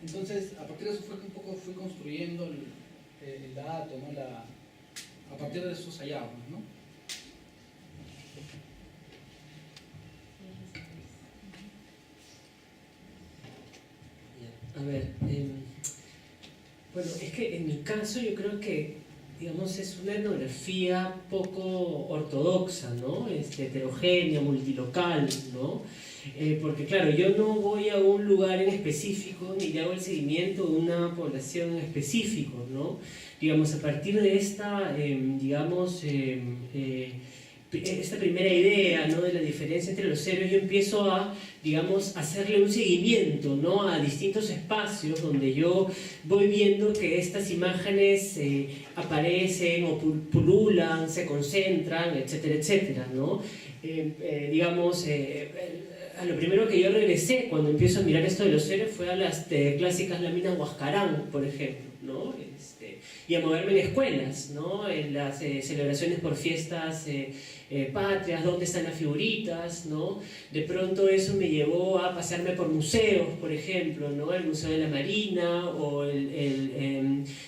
Entonces, a partir de eso fue que un poco fui construyendo el dato, ¿no? A partir de esos hallazgos, ¿no? A ver, bueno, es que en mi caso yo creo que, digamos, es una etnografía poco ortodoxa, ¿no? Heterogénea, multilocal, ¿no? Porque claro, yo no voy a un lugar en específico ni le hago el seguimiento de una población en específico, ¿no? Digamos, a partir de esta, esta primera idea, ¿no?, de la diferencia entre los héroes, yo empiezo a, digamos, hacerle un seguimiento, ¿no?, a distintos espacios donde yo voy viendo que estas imágenes aparecen o pululan, se concentran, etcétera, etcétera, ¿no? A lo primero que yo regresé cuando empiezo a mirar esto de los héroes fue a las clásicas láminas Huascarán, por ejemplo, ¿no? Y a moverme en escuelas, ¿no? En las celebraciones por fiestas patrias, dónde están las figuritas, ¿no? De pronto eso me llevó a pasearme por museos, por ejemplo, ¿no? El Museo de la Marina o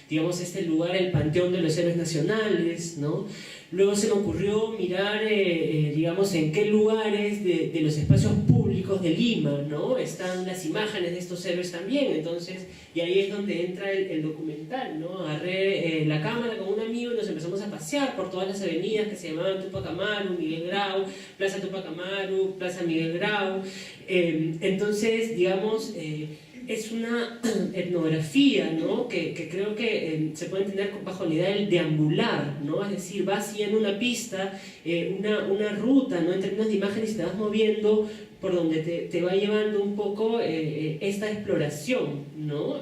digamos, este lugar, el Panteón de los Héroes Nacionales, ¿no? Luego se me ocurrió mirar, digamos, en qué lugares de los espacios públicos de Lima, ¿no?, están las imágenes de estos héroes también. Entonces, y ahí es donde entra el documental, ¿no? Agarré la cámara con un amigo y nos empezamos a pasear por todas las avenidas que se llamaban Tupac Amaru, Miguel Grau, Plaza Tupac Amaru, Plaza Miguel Grau. Entonces, digamos, es una etnografía, ¿no?, que creo que se puede entender bajo la idea del deambular, ¿no? Es decir, vas siguiendo una pista, una ruta, ¿no?, en términos de imágenes, y te vas moviendo por donde te va llevando un poco esta exploración, ¿no?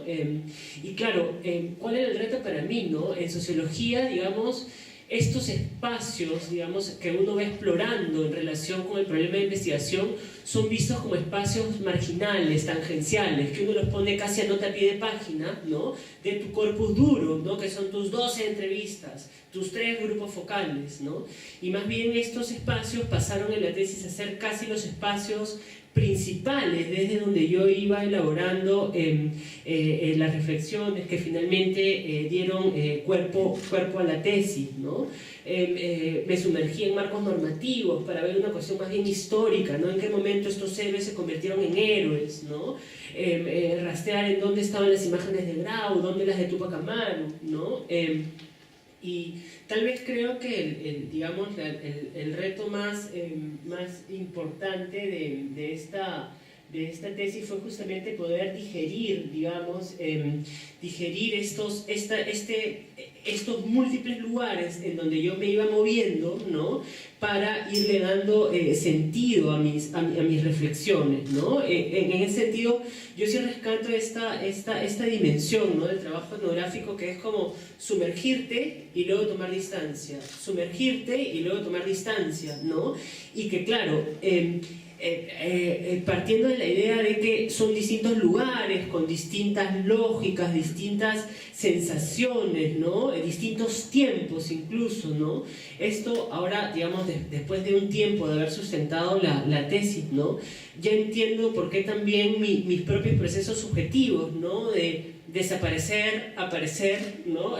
Y claro, ¿cuál era el reto para mí, ¿no? En sociología, digamos, estos espacios, digamos, que uno va explorando en relación con el problema de investigación son vistos como espacios marginales, tangenciales, que uno los pone casi a nota a pie de página, ¿no?, de tu corpus duro, ¿no?, que son tus 12 entrevistas, tus 3 grupos focales, ¿no? Y más bien estos espacios pasaron en la tesis a ser casi los espacios principales desde donde yo iba elaborando las reflexiones que finalmente dieron cuerpo a la tesis, ¿no? Me sumergí en marcos normativos para ver una cuestión más bien histórica, ¿no? En qué momento estos héroes se convirtieron en héroes, ¿no? Rastrear en dónde estaban las imágenes de Grau, dónde las de Tupac Amaru, ¿no? Y tal vez creo que el reto más importante de esta tesis fue justamente poder digerir, digamos, estos múltiples lugares en donde yo me iba moviendo, ¿no?, para irle dando sentido a mis reflexiones, ¿no? En ese sentido, yo sí rescato esta dimensión, ¿no?, del trabajo etnográfico, que es como sumergirte y luego tomar distancia, sumergirte y luego tomar distancia, ¿no? Y que claro, partiendo de la idea de que son distintos lugares con distintas lógicas, distintas sensaciones, ¿no?, distintos tiempos incluso, ¿no? Esto ahora, digamos, después de un tiempo de haber sustentado la tesis, ¿no?, ya entiendo por qué también mis propios procesos subjetivos, ¿no?, de desaparecer, aparecer, ¿no?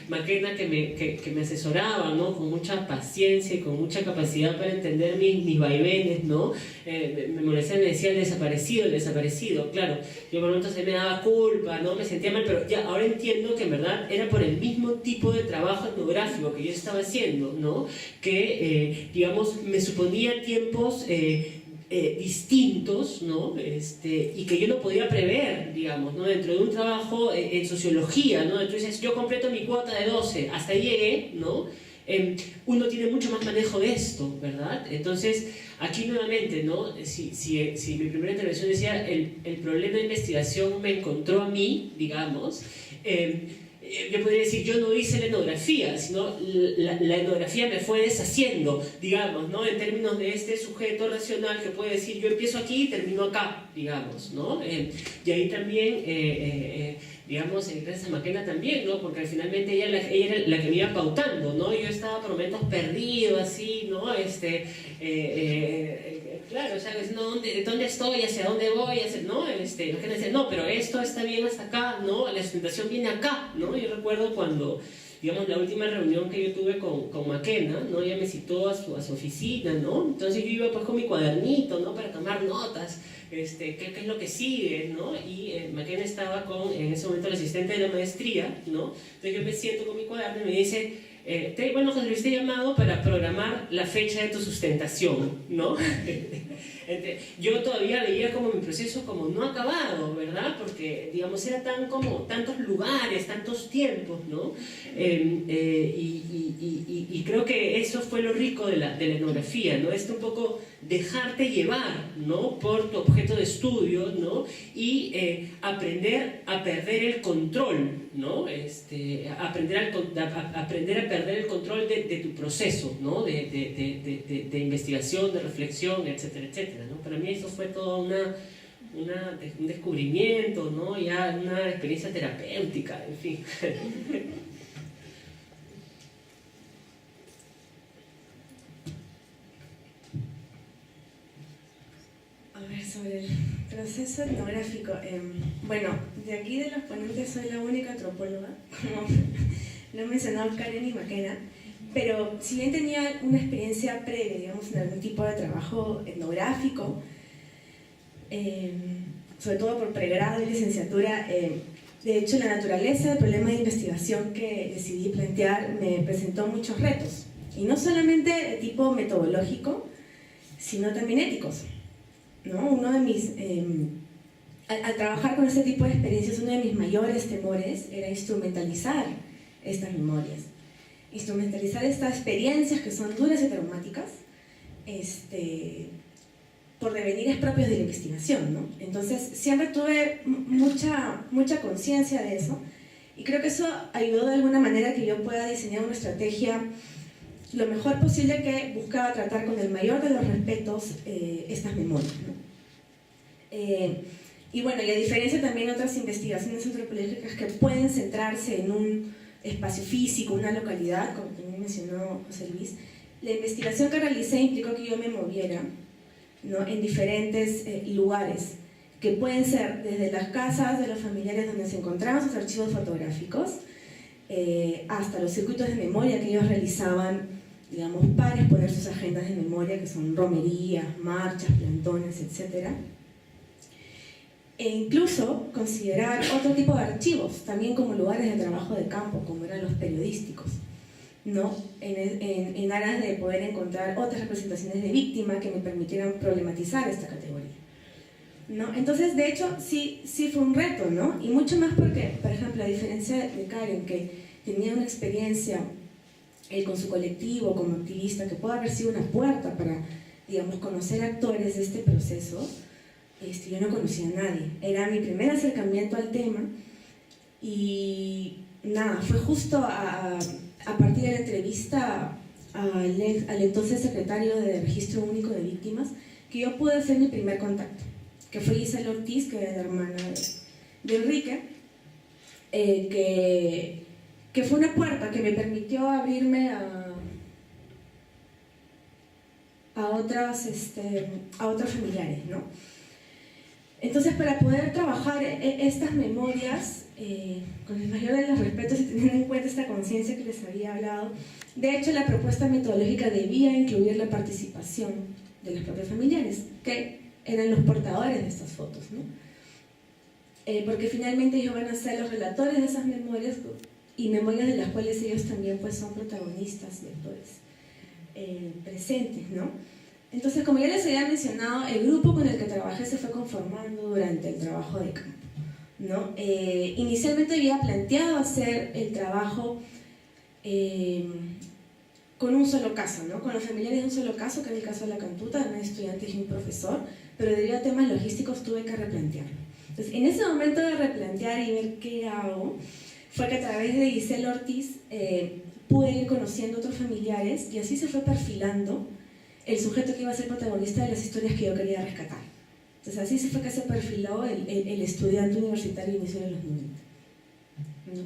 Maquena que me asesoraba, ¿no?, con mucha paciencia y con mucha capacidad para entender mis vaivenes, ¿no? Me molestaba, me decía el desaparecido, claro, yo por momentos me daba culpa, ¿no?, me sentía mal, pero ya ahora entiendo que en verdad era por el mismo tipo de trabajo etnográfico que yo estaba haciendo, ¿no?, que, digamos, me suponía tiempos distintos, ¿no?, y que yo no podía prever, digamos, ¿no?, dentro de un trabajo en sociología, ¿no?, entonces yo completo mi cuota de 12, hasta ahí llegué, ¿no? Uno tiene mucho más manejo de esto, ¿verdad? Entonces, aquí nuevamente, ¿no?, si mi primera intervención decía el problema de investigación me encontró a mí, digamos, yo podría decir, yo no hice la etnografía, sino la etnografía me fue deshaciendo, digamos, ¿no?, en términos de este sujeto racional que puede decir, yo empiezo aquí y termino acá, digamos, ¿no? Y ahí también, digamos, gracias a Maquena también, ¿no?, porque finalmente ella era la que me iba pautando, ¿no? Yo estaba por momentos perdido, así, ¿no? Claro, o sea, ¿dónde estoy? ¿Hacia dónde voy? ¿No? Maquena decía, no, pero esto está bien hasta acá, ¿no? La sustentación viene acá, ¿no? Yo recuerdo cuando digamos, la última reunión que yo tuve con Maquena, ¿no? Ella me citó a su oficina, ¿no? Entonces yo iba pues con mi cuadernito, ¿no? Para tomar notas, qué es lo que sigue, ¿no? Y Maquena estaba en ese momento, el asistente de la maestría, ¿no? Entonces yo me siento con mi cuaderno y me dice, bueno, José Luis, te he llamado para programar la fecha de tu sustentación, ¿no? Yo todavía veía como mi proceso como no acabado, ¿verdad? Porque, digamos, era tantos lugares, tantos tiempos, ¿no? Y creo que eso fue lo rico de la etnografía, ¿no? Un poco dejarte llevar, ¿no? Por tu objeto de estudio, ¿no? Y aprender a perder el control, ¿no? Aprender a perder el control de tu proceso, ¿no? De investigación, de reflexión, etcétera, etcétera, ¿no? Para mí eso fue todo un descubrimiento, ¿no? Ya una experiencia terapéutica, en fin. A ver, sobre el proceso etnográfico. Bueno, de aquí de los ponentes soy la única antropóloga, como lo he mencionado Karen y Maquena, pero si bien tenía una experiencia previa, digamos, en algún tipo de trabajo etnográfico, sobre todo por pregrado y licenciatura, de hecho la naturaleza del problema de investigación que decidí plantear me presentó muchos retos, y no solamente de tipo metodológico, sino también éticos, ¿no? Uno de mis, al trabajar con este tipo de experiencias, uno de mis mayores temores era instrumentalizar estas memorias, instrumentalizar estas experiencias que son duras y traumáticas, por devenires propios de la investigación, ¿no? Entonces siempre tuve mucha conciencia de eso, y creo que eso ayudó de alguna manera que yo pueda diseñar una estrategia lo mejor posible que buscaba tratar con el mayor de los respetos estas memorias, ¿no? Y bueno, y a diferencia también de otras investigaciones antropológicas que pueden centrarse en un espacio físico, una localidad, como también mencionó José Luis, la investigación que realicé implicó que yo me moviera, ¿no? En diferentes lugares, que pueden ser desde las casas de los familiares donde se encontraban sus archivos fotográficos, hasta los circuitos de memoria que ellos realizaban, digamos, para exponer sus agendas de memoria, que son romerías, marchas, plantones, etc. E incluso considerar otro tipo de archivos, también como lugares de trabajo de campo, como eran los periodísticos, ¿no? En aras de poder encontrar otras representaciones de víctima que me permitieran problematizar esta categoría, ¿no? Entonces, de hecho, sí fue un reto, ¿no? Y mucho más porque, por ejemplo, a diferencia de Karen, que tenía una experiencia con su colectivo como activista, que puede haber sido una puerta para, digamos, conocer actores de este proceso, yo no conocía a nadie. Era mi primer acercamiento al tema, y nada, fue justo a partir de la entrevista al entonces secretario de Registro Único de Víctimas que yo pude hacer mi primer contacto, que fue Gisela Ortiz, que era la hermana de Enrique, que fue una puerta que me permitió abrirme a otros familiares, ¿no? Entonces, para poder trabajar estas memorias con el mayor de los respetos y teniendo en cuenta esta conciencia que les había hablado, de hecho la propuesta metodológica debía incluir la participación de los propios familiares, que eran los portadores de estas fotos, ¿no? Porque finalmente ellos van a ser los relatores de esas memorias, y memorias de las cuales ellos también pues son protagonistas y actores presentes, ¿no? Entonces, como ya les había mencionado, el grupo con el que trabajé se fue conformando durante el trabajo de campo, ¿no? Inicialmente había planteado hacer el trabajo con un solo caso, ¿no? Con los familiares de un solo caso, que era el caso de la Cantuta, de un estudiante y un profesor, pero debido a temas logísticos tuve que replantearlo. Entonces, en ese momento de replantear y ver qué hago, fue que a través de Gisela Ortiz pude ir conociendo otros familiares, y así se fue perfilando el sujeto que iba a ser protagonista de las historias que yo quería rescatar. Entonces así se fue que se perfiló el estudiante universitario inicio de los 90, ¿no?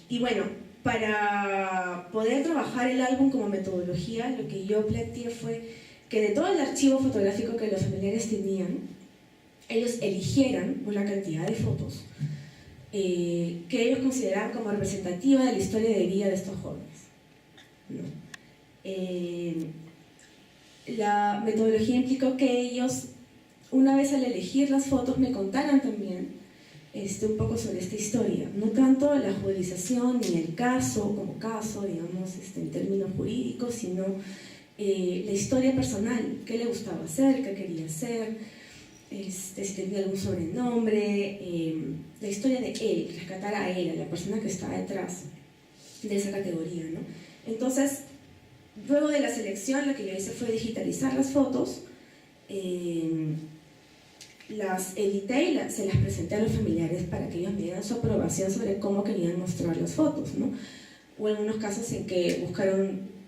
Y bueno, para poder trabajar el álbum como metodología, lo que yo planteé fue que de todo el archivo fotográfico que los familiares tenían, ellos eligieran una cantidad de fotos que ellos consideraban como representativa de la historia de vida de estos jóvenes, ¿no? La metodología implicó que ellos, una vez al elegir las fotos, me contaran también un poco sobre esta historia, no tanto la judicialización ni el caso como caso, digamos, en términos jurídicos, sino la historia personal, qué le gustaba hacer, qué quería hacer, si tenía algún sobrenombre, la historia de él, rescatar a él, a la persona que estaba detrás de esa categoría, ¿no? Entonces, luego de la selección, lo que yo hice fue digitalizar las fotos, las edité y se las presenté a los familiares para que ellos me dieran su aprobación sobre cómo querían mostrar las fotos, ¿no? Hubo algunos casos en que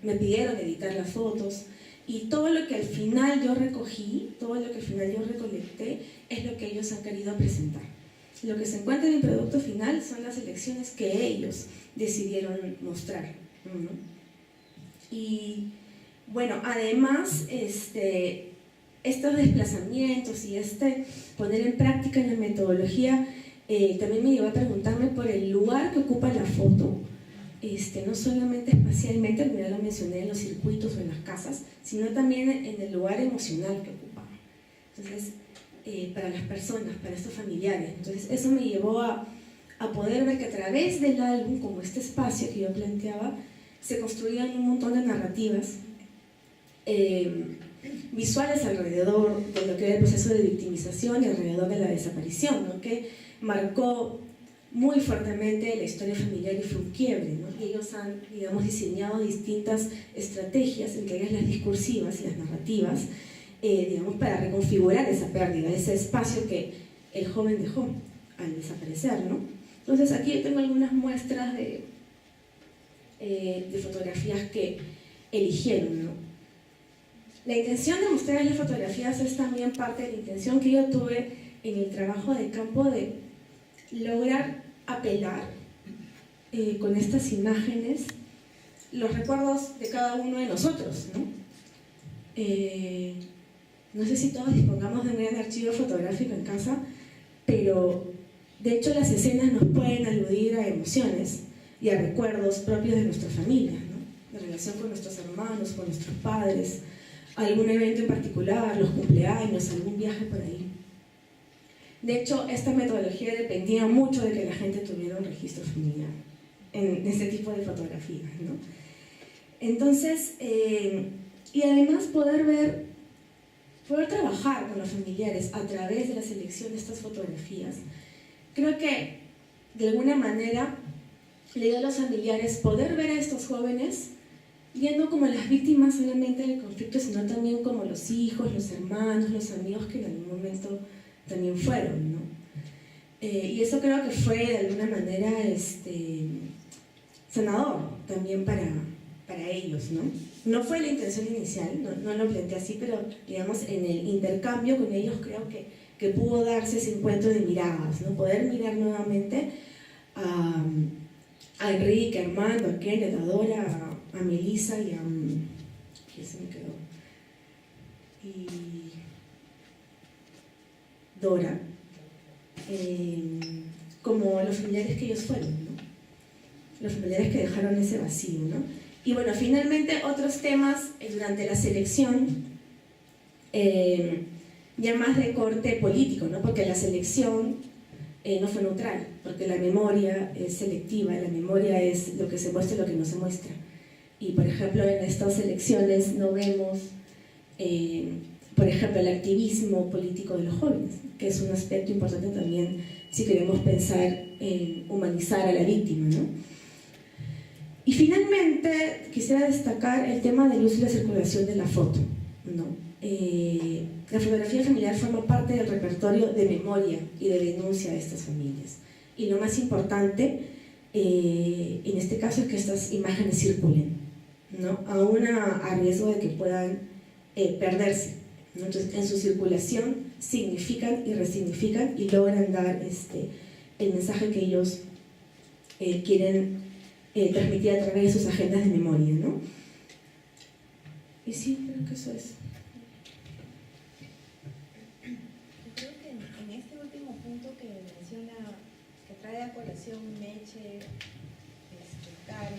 me pidieron editar las fotos, y todo lo que al final yo recogí, todo lo que al final yo recolecté, es lo que ellos han querido presentar. Lo que se encuentra en el producto final son las selecciones que ellos decidieron mostrar, ¿no? Y bueno, además, estos desplazamientos y poner en práctica la metodología también me llevó a preguntarme por el lugar que ocupa la foto, no solamente espacialmente, como ya lo mencioné, en los circuitos o en las casas, sino también en el lugar emocional que ocupa. Entonces, para las personas, para estos familiares. Entonces, eso me llevó a poder ver que a través del álbum, como este espacio que yo planteaba, se construían un montón de narrativas visuales alrededor de lo que era el proceso de victimización y alrededor de la desaparición, ¿no? Que marcó muy fuertemente la historia familiar y fue un quiebre, ¿no? Y ellos han, digamos, diseñado distintas estrategias, entre ellas las discursivas y las narrativas, digamos, para reconfigurar esa pérdida, ese espacio que el joven dejó al desaparecer, ¿no? Entonces aquí yo tengo algunas muestras de fotografías que eligieron, ¿no? La intención de mostrar las fotografías es también parte de la intención que yo tuve en el trabajo de campo de lograr apelar con estas imágenes los recuerdos de cada uno de nosotros, ¿no? No sé si todos dispongamos de un gran archivo fotográfico en casa, pero de hecho las escenas nos pueden aludir a emociones y a recuerdos propios de nuestras familias, ¿no? La relación con nuestros hermanos, con nuestros padres, algún evento en particular, los cumpleaños, algún viaje por ahí. De hecho, esta metodología dependía mucho de que la gente tuviera un registro familiar en este tipo de fotografías, ¿no? Entonces, y además poder trabajar con los familiares a través de la selección de estas fotografías, creo que de alguna manera le dio a los familiares poder ver a estos jóvenes viendo como las víctimas solamente del conflicto, sino también como los hijos, los hermanos, los amigos que en algún momento también fueron, ¿no? Y eso creo que fue de alguna manera sanador también para ellos, ¿no? No fue la intención inicial, no lo planteé así, pero digamos en el intercambio con ellos creo que pudo darse ese encuentro de miradas, ¿no? Poder mirar nuevamente a Enrique, a Armando, a Kenneth, a Dora, a Melissa y a... ¿quién se me quedó? Y Dora, como los familiares que ellos fueron, ¿no? Los familiares que dejaron ese vacío, ¿no? Y bueno, finalmente otros temas durante la selección, ya más de corte político, ¿no? Porque la selección no fue neutral, porque la memoria es selectiva, la memoria es lo que se muestra y lo que no se muestra. Y por ejemplo, en estas elecciones no vemos, por ejemplo, el activismo político de los jóvenes, que es un aspecto importante también si queremos pensar en humanizar a la víctima, ¿no? Y finalmente quisiera destacar el tema del uso y la circulación de la foto, ¿no? La fotografía familiar forma parte del repertorio de memoria y de denuncia de estas familias. Y lo más importante en este caso es que estas imágenes circulen, ¿no? Aún a riesgo de que puedan perderse, ¿no? Entonces, en su circulación significan y resignifican y logran dar el mensaje que ellos quieren transmitir a través de sus agendas de memoria, ¿no? Y sí, creo que eso es. Yo creo que en este último punto que menciona, que trae a colación Meche, Karen y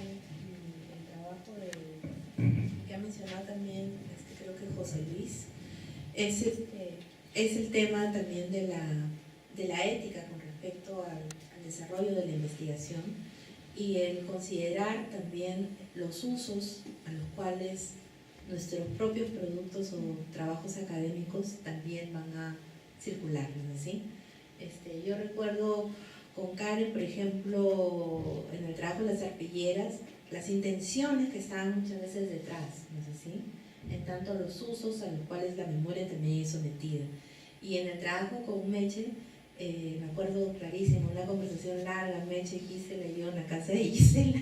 el trabajo que ha mencionado también, creo que José Luis, es el tema también de la ética con respecto al desarrollo de la investigación y el considerar también los usos a los cuales nuestros propios productos o trabajos académicos también van a circular, ¿no es así? Yo recuerdo con Karen, por ejemplo, en el trabajo de las arpilleras, las intenciones que estaban muchas veces detrás, ¿no es así? En tanto los usos a los cuales la memoria también es sometida. Y en el trabajo con Meche, me acuerdo clarísimo, una conversación larga, Meche, Gisela y yo en la casa de Gisela,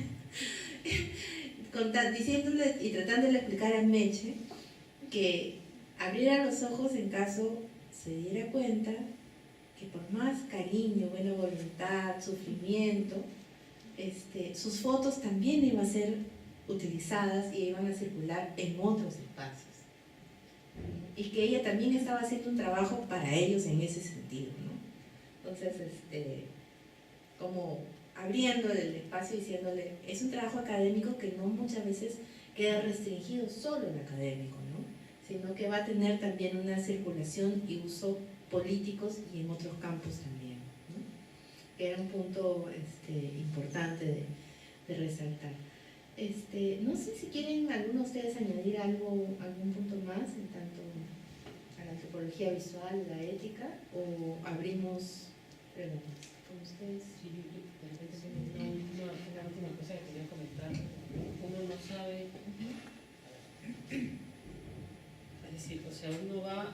diciéndole y tratándole de explicar a Meche que abriera los ojos en caso se diera cuenta que por más cariño, buena voluntad, sufrimiento, sus fotos también iban a ser utilizadas y iban a circular en otros espacios. Y que ella también estaba haciendo un trabajo para ellos en ese sentido, ¿no? Entonces, como abriendo el espacio diciéndole, es un trabajo académico que no muchas veces queda restringido solo en académico, ¿no? Sino que va a tener también una circulación y uso políticos y en otros campos también, ¿no? Que era un punto importante de resaltar. No sé si quieren alguno de ustedes añadir algún punto más en tanto a la antropología visual, la ética, o abrimos preguntas con ustedes. Sí, de repente una última cosa que quería comentar. Uno no sabe, es decir, o sea, uno va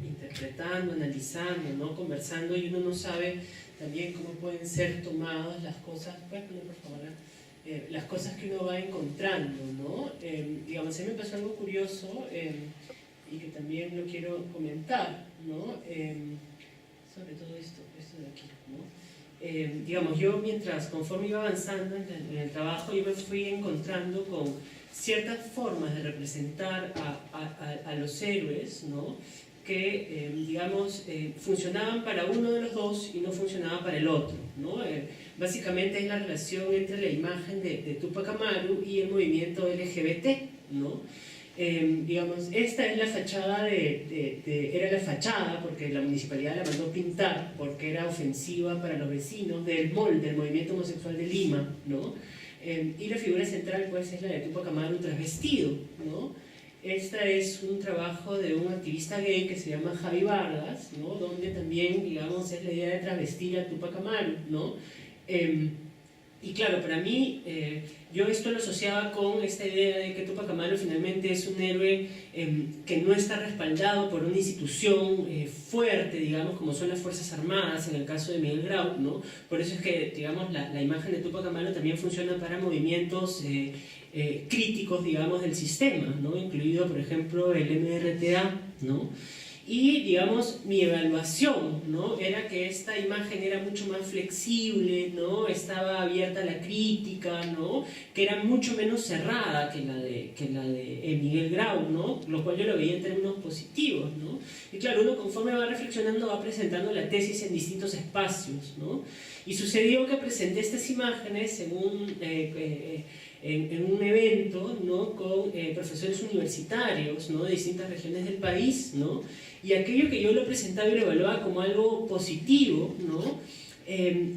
interpretando, analizando, ¿no? Conversando, y uno no sabe también cómo pueden ser tomadas las cosas. ¿Puedes poner, por favor, las cosas que uno va encontrando, ¿no? Digamos, a mí me pasó algo curioso y que también lo quiero comentar, ¿no? Sobre todo esto de aquí, ¿no? Digamos, yo conforme iba avanzando en el trabajo, yo me fui encontrando con ciertas formas de representar a los héroes, ¿no? Que, digamos, funcionaban para uno de los dos y no funcionaban para el otro, ¿no? Básicamente es la relación entre la imagen de Tupac Amaru y el movimiento LGBT, ¿no? Digamos, esta es la fachada era la fachada porque la municipalidad la mandó pintar porque era ofensiva para los vecinos del MOL, del Movimiento Homosexual de Lima, ¿no? Y la figura central pues es la de Tupac Amaru transvestido, ¿no? Esta es un trabajo de un activista gay que se llama Javi Vargas, ¿no? Donde también, digamos, es la idea de travestir a Tupac Amaru, ¿no? Y claro, para mí, yo esto lo asociaba con esta idea de que Tupac Amaru finalmente es un héroe que no está respaldado por una institución fuerte, digamos, como son las Fuerzas Armadas, en el caso de Miguel Grau, ¿no? Por eso es que, digamos, la imagen de Tupac Amaru también funciona para movimientos críticos, digamos, del sistema, ¿no? Incluido, por ejemplo, el MRTA, ¿no? Y, digamos, mi evaluación, ¿no? Era que esta imagen era mucho más flexible, ¿no? Estaba abierta a la crítica, ¿no? Que era mucho menos cerrada que la de Miguel Grau, ¿no? Lo cual yo lo veía en términos positivos, ¿no? Y claro, uno conforme va reflexionando va presentando la tesis en distintos espacios, ¿no? Y sucedió que presenté estas imágenes en un evento, ¿no? Con profesores universitarios, ¿no? De distintas regiones del país, ¿no? Y aquello que yo lo presentaba y lo evaluaba como algo positivo, ¿no?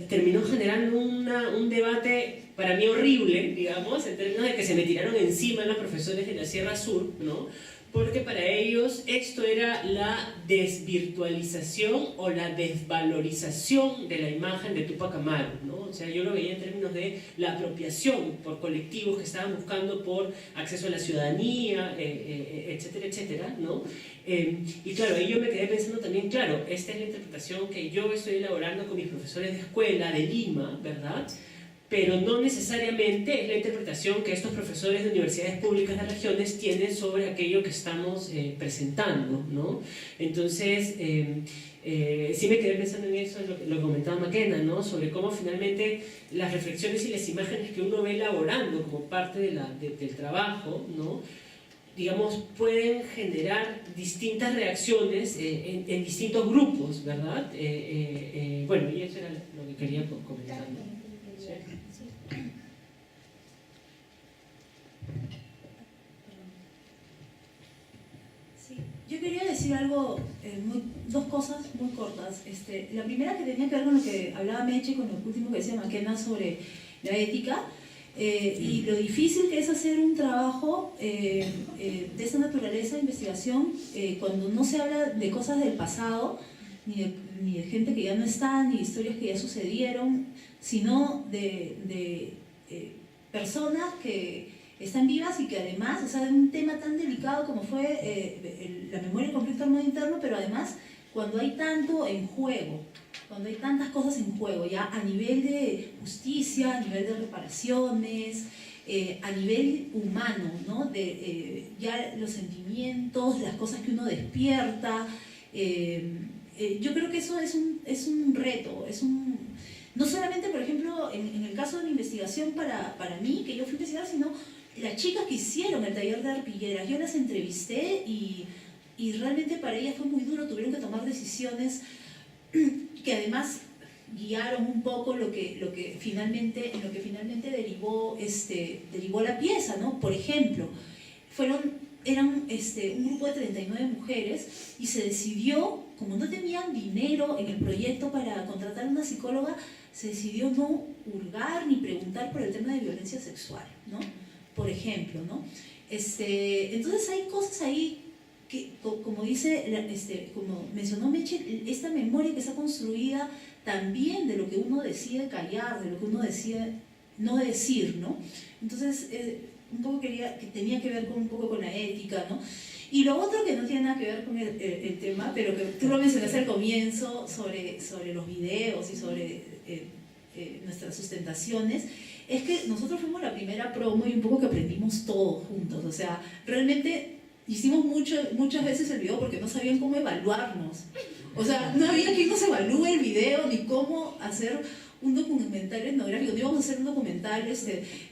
Terminó generando un debate para mí horrible, digamos, en términos de que se me tiraron encima los profesores de la Sierra Sur, ¿no? Porque para ellos esto era la desvirtualización o la desvalorización de la imagen de Tupac Amaru, ¿no? O sea, yo lo veía en términos de la apropiación por colectivos que estaban buscando por acceso a la ciudadanía, etcétera, etcétera, ¿no? Y claro, ahí yo me quedé pensando también, claro, esta es la interpretación que yo estoy elaborando con mis profesores de escuela de Lima, ¿verdad? Pero no necesariamente es la interpretación que estos profesores de universidades públicas de regiones tienen sobre aquello que estamos presentando, ¿no? Entonces, sí me quedé pensando en eso, en lo que comentaba McKenna, ¿no? Sobre cómo finalmente las reflexiones y las imágenes que uno ve elaborando como parte del trabajo, ¿no? digamos, pueden generar distintas reacciones en distintos grupos, ¿verdad? Bueno, y eso era lo que quería comentar, ¿no? ¿Sí? Sí, yo quería decir algo, dos cosas muy cortas. La primera que tenía que ver con lo que hablaba Meche, con lo último que decía Maquena sobre la ética, y lo difícil que es hacer un trabajo de esa naturaleza de investigación cuando no se habla de cosas del pasado, ni de gente que ya no está, ni de historias que ya sucedieron, sino de personas que están vivas y que además, o sea, de un tema tan delicado como fue la memoria del conflicto armado interno, pero además cuando hay tanto en juego, cuando hay tantas cosas en juego, ya a nivel de justicia, a nivel de reparaciones, a nivel humano, ¿no? Ya los sentimientos, las cosas que uno despierta, yo creo que eso es un reto, no solamente, por ejemplo, en el caso de la investigación para mí, que yo fui investigadora, sino las chicas que hicieron el taller de arpilleras. Yo las entrevisté y realmente para ellas fue muy duro, tuvieron que tomar decisiones que además guiaron un poco en lo que finalmente derivó la pieza, ¿no? Por ejemplo, eran un grupo de 39 mujeres y se decidió, como no tenían dinero en el proyecto para contratar una psicóloga, se decidió no hurgar ni preguntar por el tema de violencia sexual, ¿no? Por ejemplo, ¿no? Entonces hay cosas ahí que, como mencionó Meche, esta memoria que está construida también de lo que uno decide callar, de lo que uno decide no decir, ¿no? Entonces, un poco que tenía que ver un poco con la ética, ¿no? Y lo otro que no tiene nada que ver con el tema, pero que tú lo mencionaste al comienzo sobre los videos y sobre nuestras sustentaciones, es que nosotros fuimos la primera promo y un poco que aprendimos todos juntos. O sea, realmente hicimos muchas veces el video porque no sabían cómo evaluarnos. O sea, no había quien nos evalúe el video ni cómo hacer un documental etnográfico. No íbamos a hacer un documental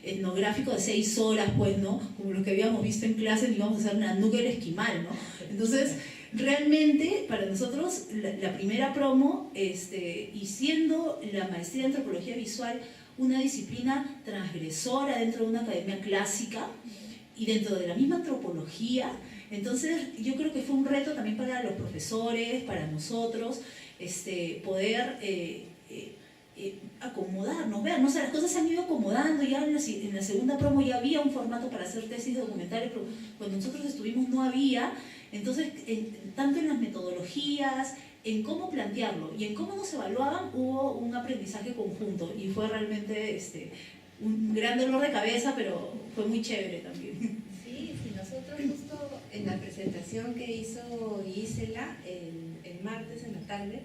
etnográfico de 6 horas, pues, ¿no? Como los que habíamos visto en clase, ni íbamos a hacer una nuca el esquimal, ¿no? Entonces, realmente, para nosotros, la primera promo, y siendo la maestría de antropología visual una disciplina transgresora dentro de una academia clásica y dentro de la misma antropología, entonces yo creo que fue un reto también para los profesores, para nosotros, poder acomodarnos, ver, ¿no? O sea, las cosas se han ido acomodando, ya en la segunda promo ya había un formato para hacer tesis documentales, pero cuando nosotros estuvimos no había, entonces tanto en las metodologías, en cómo plantearlo y en cómo nos evaluaban, hubo un aprendizaje conjunto y fue realmente un gran dolor de cabeza, pero fue muy chévere también. Sí, nosotros justo en la presentación que hizo Gisela el martes en la tarde,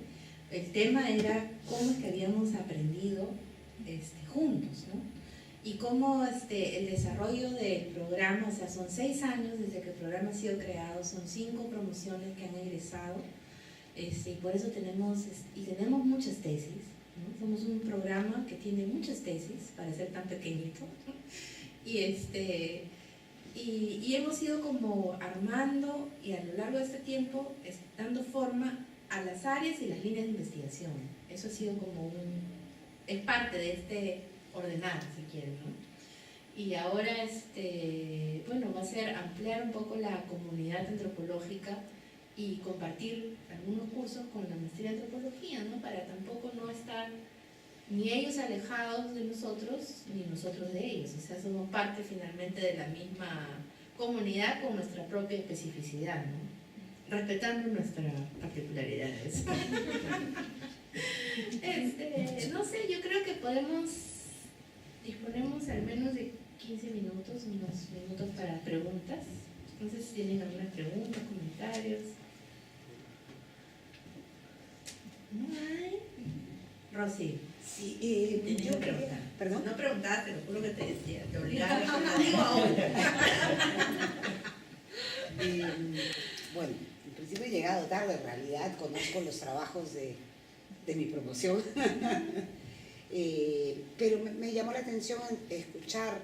el tema era cómo es que habíamos aprendido juntos, ¿no? Y cómo el desarrollo del programa, o sea, son 6 años desde que el programa ha sido creado, son 5 promociones que han egresado, y por eso tenemos muchas tesis, ¿no? Somos un programa que tiene muchas tesis para ser tan pequeñito, ¿no? Y hemos ido como armando y a lo largo de este tiempo dando forma a las áreas y las líneas de investigación. Eso ha sido como es parte de este ordenar, si quieren, ¿no? Y ahora, bueno, va a ser ampliar un poco la comunidad antropológica y compartir algunos cursos con la maestría de antropología, ¿no? Para tampoco no estar ni ellos alejados de nosotros, ni nosotros de ellos. O sea, somos parte finalmente de la misma comunidad con nuestra propia especificidad, ¿no? Respetando nuestras particularidades. No sé, yo creo que disponemos al menos de 15 minutos, unos minutos para preguntas. No sé si tienen algunas preguntas, comentarios. ¿No hay? Rosy. Sí, yo preguntar. ¿Perdón? No preguntaba, te lo juro que te decía, te obligaba a responder. Digo ahora. Bueno, en principio he llegado tarde, en realidad conozco los trabajos de mi promoción, pero me llamó la atención escuchar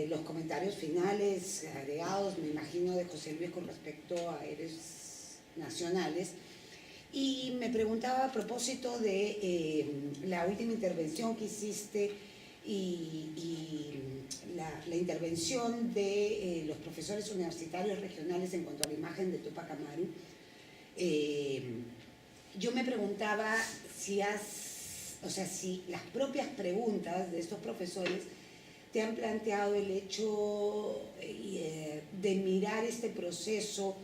los comentarios finales, agregados, me imagino, de José Luis con respecto a Héroes Nacionales. Y me preguntaba a propósito de la última intervención que hiciste y la intervención de los profesores universitarios regionales en cuanto a la imagen de Tupac Amaru. Yo me preguntaba si las propias preguntas de estos profesores te han planteado el hecho de mirar este proceso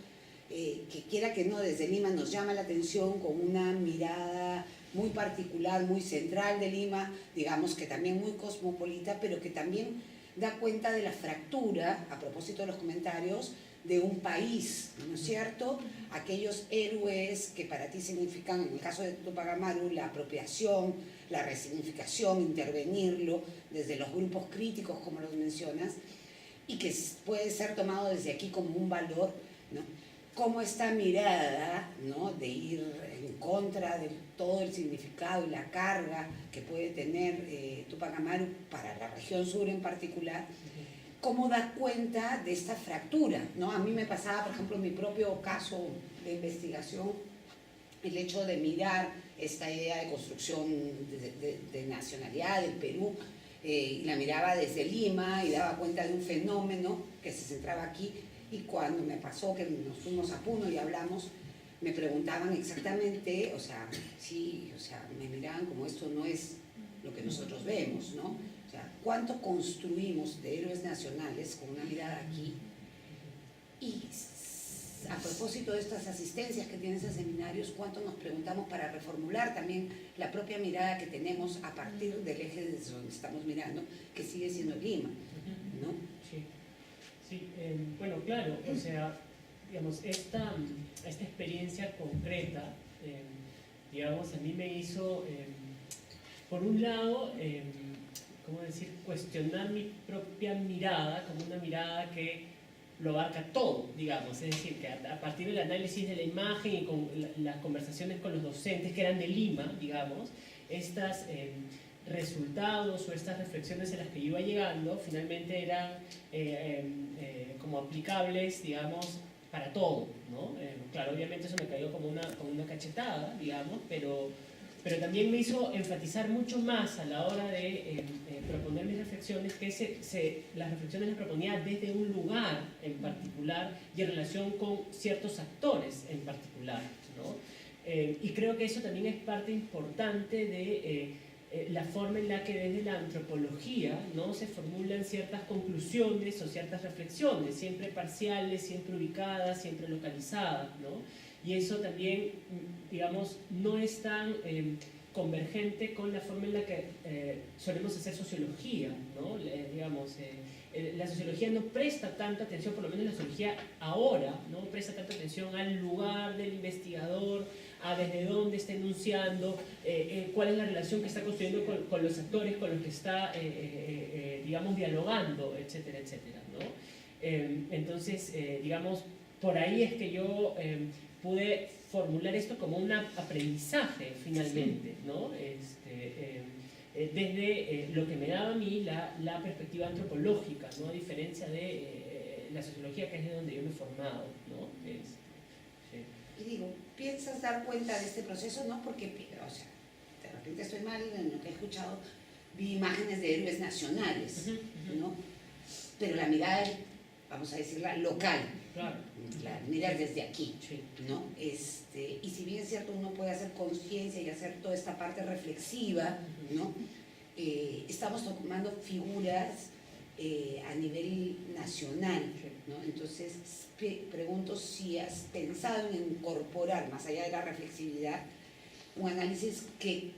que quiera que no, desde Lima nos llama la atención con una mirada muy particular, muy central de Lima, digamos que también muy cosmopolita, pero que también da cuenta de la fractura, a propósito de los comentarios, de un país, ¿no es cierto? Aquellos héroes que para ti significan, en el caso de Tupac Amaru, la apropiación, la resignificación, intervenirlo desde los grupos críticos, como los mencionas, y que puede ser tomado desde aquí como un valor, ¿no? Cómo esta mirada, ¿no?, de ir en contra de todo el significado y la carga que puede tener Tupac Amaru para la región sur en particular, cómo da cuenta de esta fractura, ¿no? A mí me pasaba, por ejemplo, en mi propio caso de investigación, el hecho de mirar esta idea de construcción de nacionalidad del Perú, y la miraba desde Lima y daba cuenta de un fenómeno que se centraba aquí. Y cuando me pasó que nos fuimos a Puno y hablamos, me preguntaban exactamente, me miraban como esto no es lo que nosotros vemos, ¿no? O sea, ¿cuánto construimos de héroes nacionales con una mirada aquí? Y a propósito de estas asistencias que tienes a seminarios, ¿cuánto nos preguntamos para reformular también la propia mirada que tenemos a partir del eje desde donde estamos mirando, que sigue siendo Lima, ¿no? Sí. Sí, bueno, claro, o sea, digamos, esta experiencia concreta, digamos, a mí me hizo, por un lado, ¿cómo decir?, cuestionar mi propia mirada, como una mirada que lo abarca todo, digamos, es decir, que a partir del análisis de la imagen y con las conversaciones con los docentes que eran de Lima, digamos, estas resultados o estas reflexiones en las que yo iba llegando finalmente eran como aplicables, digamos, para todo, ¿no? Claro, obviamente eso me cayó como una cachetada, digamos, pero también me hizo enfatizar mucho más a la hora de proponer mis reflexiones, que las reflexiones las proponía desde un lugar en particular y en relación con ciertos actores en particular, ¿no? Y creo que eso también es parte importante de la forma en la que desde la antropología, ¿no?, se formulan ciertas conclusiones o ciertas reflexiones, siempre parciales, siempre ubicadas, siempre localizadas, ¿no? Y eso también, digamos, no es tan convergente con la forma en la que solemos hacer sociología, ¿no? Digamos, la sociología no presta tanta atención, por lo menos la sociología ahora, no presta tanta atención al lugar del investigador, a desde dónde está enunciando, cuál es la relación que está construyendo con los actores con los que está, digamos, dialogando, etcétera, etcétera, ¿no? Entonces, digamos, por ahí es que yo pude formular esto como un aprendizaje finalmente, ¿no? Desde lo que me daba a mí la perspectiva antropológica, ¿no?, a diferencia de la sociología, que es de donde yo me he formado, ¿no? Y digo, ¿piensas dar cuenta de este proceso? No, porque, o sea, de repente estoy mal en lo que he escuchado, vi imágenes de héroes nacionales, ¿no? Pero la mirada, vamos a decirla, local, claro, la mirar desde aquí, sí, ¿no? Y si bien es cierto, uno puede hacer conciencia y hacer toda esta parte reflexiva, ¿no? Estamos tomando figuras a nivel nacional, ¿no? Entonces, pregunto si has pensado en incorporar, más allá de la reflexividad, un análisis que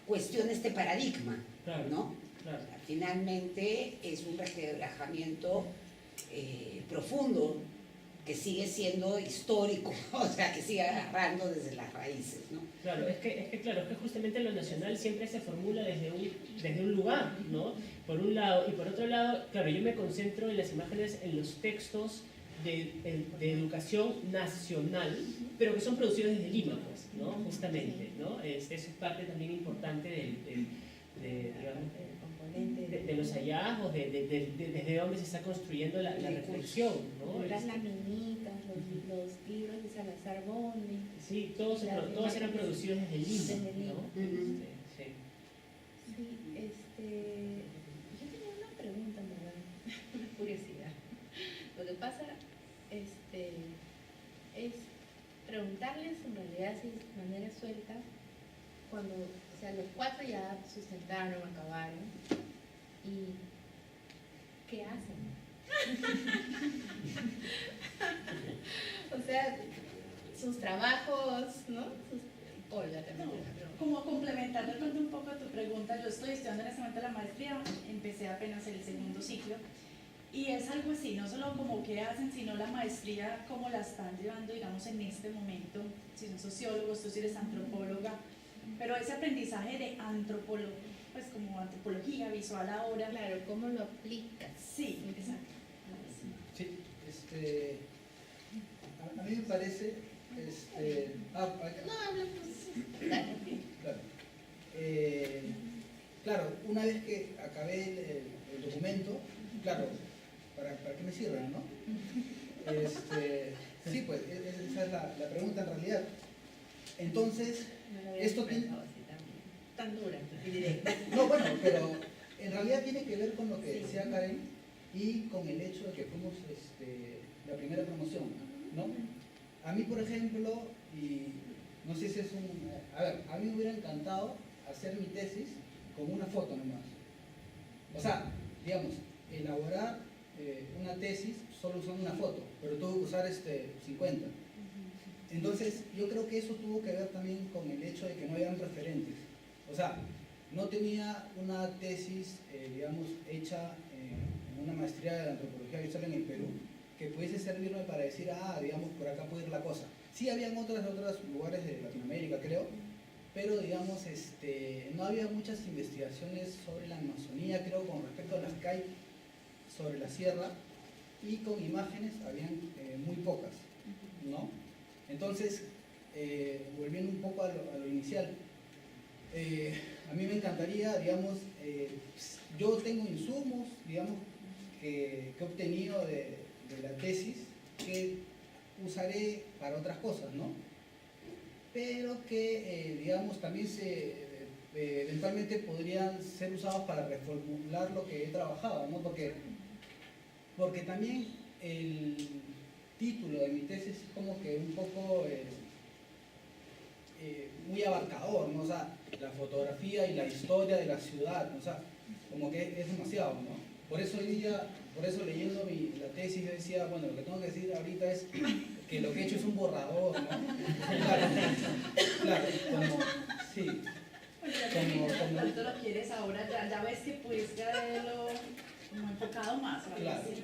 cuestione este paradigma, claro, ¿no? claro. Finalmente es un resquebrajamiento profundo que sigue siendo histórico, o sea, que sigue agarrando desde las raíces, ¿no? Claro, es que justamente lo nacional siempre se formula desde un lugar, ¿no? Por un lado, y por otro lado, claro, yo me concentro en las imágenes, en los textos de educación nacional, pero que son producidos desde Lima, pues, ¿no? Justamente, ¿no? Eso es parte también importante digamos, básicamente. de los hallazgos, desde dónde se está construyendo la reflexión, ¿no? Las laminitas, los libros de Salazar Bondi. Sí, todos eran producidos desde Lima. Desde Lima. ¿no? Sí. Sí, yo tenía una pregunta, en verdad, una curiosidad. Lo que pasa, es preguntarles en realidad así de manera suelta, cuando, o sea, los 4 ya sustentaron, acabaron, y ¿qué hacen? O sea, sus trabajos, ¿no? Olga también. Como complementar de pronto un poco tu pregunta, yo estoy estudiando en este momento la maestría, empecé apenas el 2.º ciclo, y es algo así, no solo como qué hacen, sino la maestría, cómo la están llevando, digamos, en este momento, si son sociólogos, tú si eres antropóloga, pero ese aprendizaje de antropología, pues como antropología visual ahora. Claro, ¿cómo lo aplicas? Sí, exacto. Sí, a mí me parece, No, habla pues. Dale. claro, claro, una vez que acabé el documento, claro, ¿para qué me sirve, no? Sí, pues, esa es la pregunta en realidad. Entonces, No lo había esto tiene... pensado así tan dura y directa. No, bueno, pero en realidad tiene que ver con lo que decía Karen y con el hecho de que fuimos la primera promoción, ¿no? A mí, por ejemplo, y no sé si es un... A ver, a mí me hubiera encantado hacer mi tesis con una foto nomás. O sea, digamos, elaborar una tesis solo usando una foto, pero tuve que usar 50. Entonces, yo creo que eso tuvo que ver también con el hecho de que no habían referentes. O sea, no tenía una tesis, digamos, hecha en una maestría de antropología visual en el Perú, que pudiese servirme para decir, digamos, por acá puede ir la cosa. Sí, habían otros lugares de Latinoamérica, creo, pero, digamos, no había muchas investigaciones sobre la Amazonía, creo, con respecto a las que hay sobre la sierra, y con imágenes habían muy pocas, ¿no? Entonces, volviendo un poco a lo inicial, a mí me encantaría, digamos, yo tengo insumos, digamos, que he obtenido de la tesis que usaré para otras cosas, ¿no? Pero que, digamos, también eventualmente podrían ser usados para reformular lo que he trabajado, ¿no? Porque también el título de mi tesis es como que un poco muy abarcador, ¿no? O sea, la fotografía y la historia de la ciudad, ¿no? O sea, como que es demasiado, ¿no? Por eso leyendo la tesis yo decía, bueno, lo que tengo que decir ahorita es que lo que he hecho es un borrador, ¿no? Claro, sí. Como tú lo quieres ahora, ya ves que pudiste haberlo como enfocado más.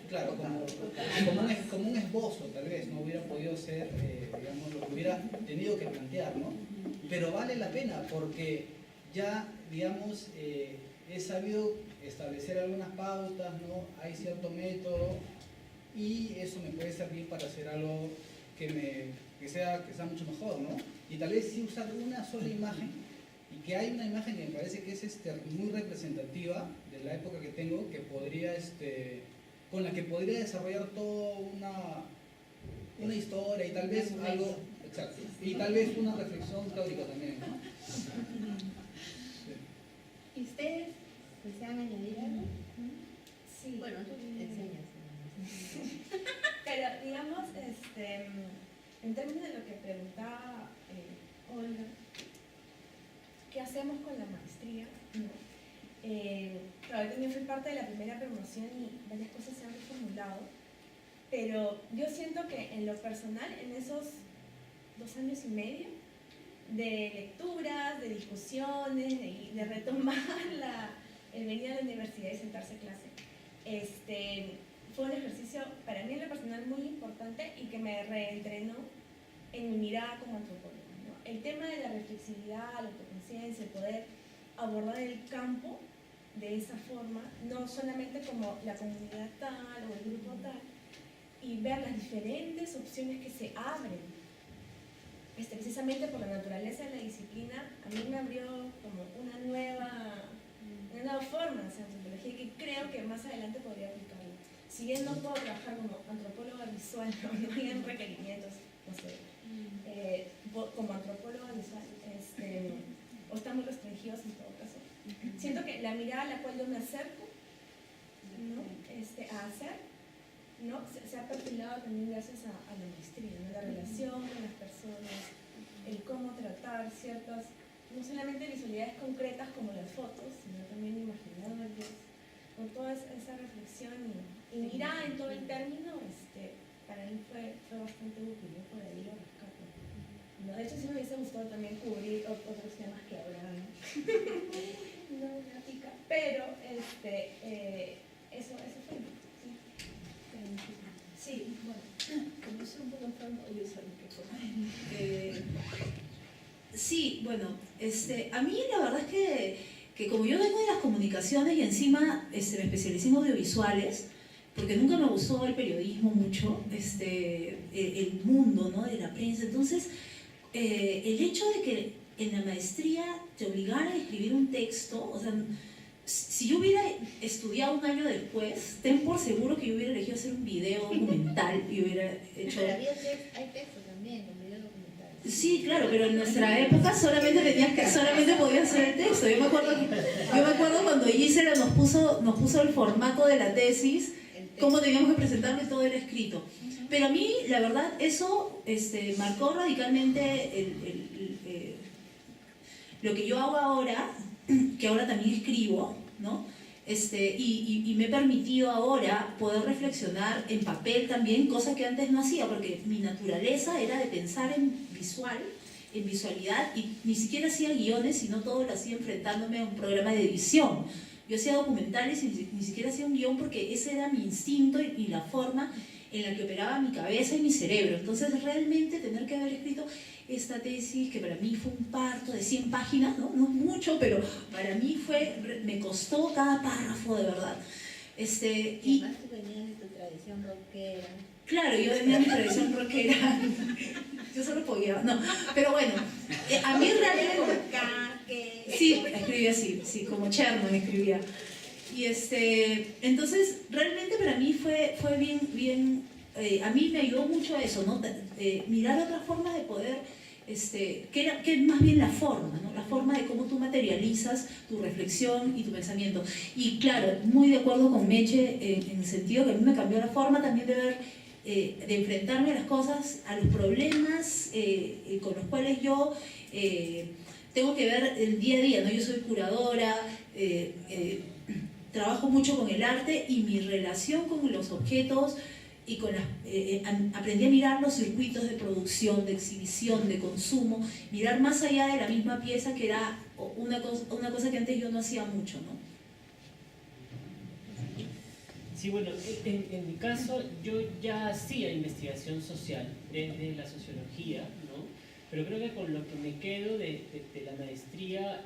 Claro, como un esbozo tal vez, no hubiera podido ser, digamos, lo que hubiera tenido que plantear, ¿no? Pero vale la pena porque ya, digamos, he sabido establecer algunas pautas, ¿no? Hay cierto método y eso me puede servir para hacer algo que sea mucho mejor, ¿no? Y tal vez sí usar una sola imagen y que hay una imagen que me parece que es muy representativa de la época que tengo, que podría, con la que podría desarrollar toda una historia y tal vez algo, exacto, y tal vez una reflexión teórica también, ¿no? ¿Y ustedes desean añadir algo? Sí. Bueno, tú te enseñas. Pero digamos, en términos de lo que preguntaba Olga, ¿qué hacemos con la maestría? Claro, yo también fui parte de la primera promoción y varias cosas se han reformulado, pero yo siento que en lo personal, en esos 2 años y medio de lecturas, de discusiones, de retomar el venir a la universidad y sentarse a clase, fue un ejercicio para mí en lo personal muy importante y que me reentrenó en mi mirada como antropóloga, ¿no? El tema de la reflexividad, la autoconciencia, el poder abordar el campo de esa forma, no solamente como la comunidad tal o el grupo tal, y ver las diferentes opciones que se abren. Precisamente por la naturaleza de la disciplina, a mí me abrió como una nueva me han dado formas en antropología que creo que más adelante podría aplicarlo. Si bien no puedo trabajar como antropóloga visual, no hay requerimientos, no sé, como antropóloga visual, o están muy restringidos en todo caso. Siento que la mirada a la cual yo me acerco, ¿no? A hacer, ¿no? Se ha perfilado también gracias a la maestría, ¿no? La relación con las personas, el cómo tratar ciertas, no solamente visualidades concretas como las fotos, sino también imaginarias, con toda esa reflexión y mirada en todo el término, para mí fue bastante útil, ¿no? Por ahí lo rescato. No, de hecho, sí me hubiese gustado también cubrir otros temas que habrá, ¿no? No, gráfica, pero eso fue, ¿sí? Sí, bueno, como soy un poco enfermo, yo soy Sí, bueno, a mí la verdad es que como yo vengo de las comunicaciones y encima me especialicé en audiovisuales, porque nunca me gustó el periodismo mucho, el mundo, ¿no? De la prensa, entonces el hecho de que en la maestría te obligaran a escribir un texto, o sea, si yo hubiera estudiado un año después, ten por seguro que yo hubiera elegido hacer un video documental y hubiera hecho... Pero hay texto también, un video documental. Sí, claro, pero en nuestra época solamente podías hacer el texto. Yo me acuerdo cuando Gisela nos puso el formato de la tesis, cómo teníamos que presentarlo y todo era escrito. Pero a mí, la verdad, eso marcó radicalmente lo que yo hago ahora, que ahora también escribo, ¿no? Y me he permitido ahora poder reflexionar en papel también, cosa que antes no hacía, porque mi naturaleza era de pensar en visualidad, y ni siquiera hacía guiones, sino todo lo hacía enfrentándome a un programa de edición. Yo hacía documentales y ni siquiera hacía un guión porque ese era mi instinto y la forma en la que operaba mi cabeza y mi cerebro. Entonces realmente tener que haber escrito esta tesis, que para mí fue un parto de 100 páginas, ¿no? No es mucho, pero para mí me costó cada párrafo, de verdad. Y además tú venías de tu tradición rockera. Claro, yo venía de mi tradición rockera. Yo solo podía, no, pero bueno, a mí realmente... Sí, escribía así, sí, como Cherno escribía. Y entonces, realmente para mí fue bien, a mí me ayudó mucho eso, ¿no? Mirar otras formas de poder, que es más bien la forma, ¿no? La forma de cómo tú materializas tu reflexión y tu pensamiento. Y claro, muy de acuerdo con Meche, en el sentido que a mí me cambió la forma también de ver, de enfrentarme a las cosas, a los problemas con los cuales yo tengo que ver el día a día, ¿no? Yo soy curadora, trabajo mucho con el arte y mi relación con los objetos y con aprendí a mirar los circuitos de producción, de exhibición, de consumo, mirar más allá de la misma pieza, que era una cosa que antes yo no hacía mucho, ¿no? Sí, bueno, en mi caso yo ya hacía investigación social desde la sociología, ¿no? Pero creo que con lo que me quedo de la maestría,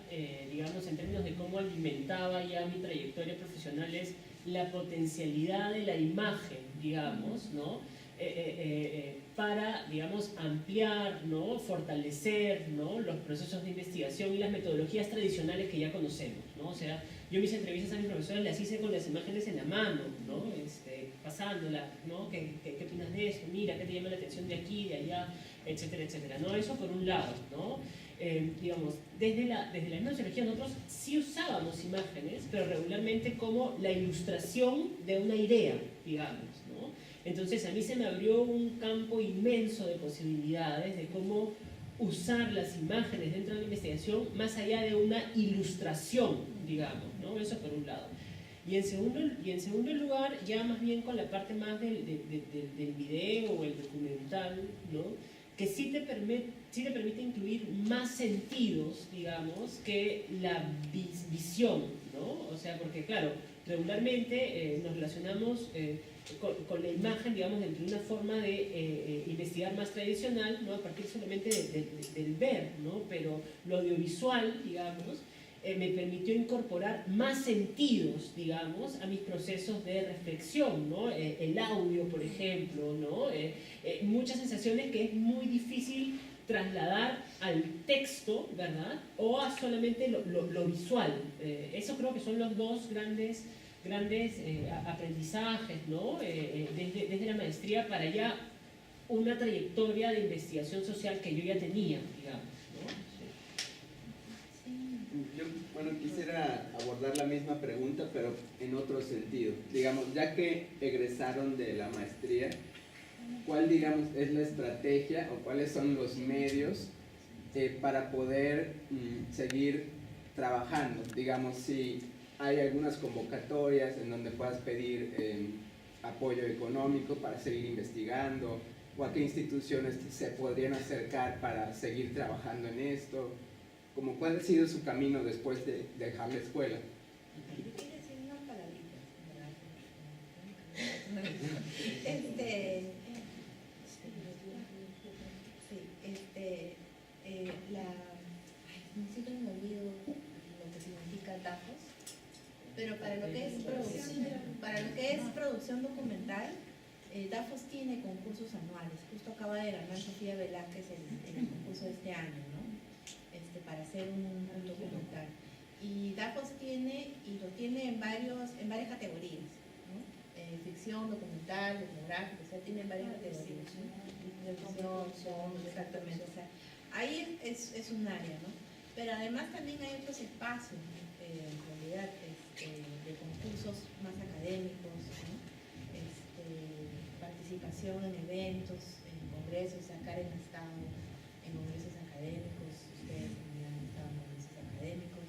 digamos, en términos de cómo alimentaba ya mi trayectoria profesional, es la potencialidad de la imagen, digamos, ¿no? Para, digamos, ampliar, ¿no? Fortalecer, ¿no? Los procesos de investigación y las metodologías tradicionales que ya conocemos, ¿no? O sea, yo mis entrevistas a mis profesores las hice con las imágenes en la mano, ¿no? Pasándolas, ¿no? ¿Qué opinas de esto? Mira, ¿qué te llama la atención de aquí, de allá? Etcétera, etcétera, ¿no? Eso por un lado, ¿no? Digamos, desde la sociología nosotros sí usábamos imágenes, pero regularmente como la ilustración de una idea, digamos, ¿no? Entonces a mí se me abrió un campo inmenso de posibilidades de cómo usar las imágenes dentro de la investigación más allá de una ilustración, digamos, ¿no? Eso por un lado. Y en segundo lugar, ya más bien con la parte más del video o el documental, ¿no? Que sí te permite incluir más sentidos, digamos, que la visión, ¿no? O sea, porque claro, regularmente nos relacionamos con la imagen, digamos, dentro de una forma de investigar más tradicional, ¿no? A partir solamente del ver, ¿no? Pero lo audiovisual, digamos, me permitió incorporar más sentidos, digamos, a mis procesos de reflexión, ¿no? El audio, por ejemplo, ¿no? Muchas sensaciones que es muy difícil trasladar al texto, ¿verdad? O a solamente lo visual. Eso creo que son los dos grandes aprendizajes, ¿no? Desde la maestría para ya una trayectoria de investigación social que yo ya tenía, digamos, ¿no? Yo, bueno, quisiera abordar la misma pregunta, pero en otro sentido. Digamos, ya que egresaron de la maestría, ¿cuál, digamos, es la estrategia o cuáles son los medios para poder seguir trabajando? Digamos, si hay algunas convocatorias en donde puedas pedir apoyo económico para seguir investigando, o a qué instituciones se podrían acercar para seguir trabajando en esto. Como ¿cuál ha sido su camino después de dejar la escuela? Necesito me olvido lo que significa DAFOS, pero para lo que es producción documental, DAFOS tiene concursos anuales. Justo acaba de ganar Sofía Velázquez en el concurso de este año, ¿no? Para hacer un documental. Y DAFOS tiene en varias categorías, ¿no? Ficción, documental, etnográfico, o sea, tiene varias categorías, ¿no? Ficción, son, exactamente, o sea, ahí es un área, ¿no? Pero además también hay otros espacios, ¿no? En realidad, de concursos más académicos, ¿no? Participación en eventos, en congresos, acá han estado en congresos académicos, ustedes también han estado en congresos académicos.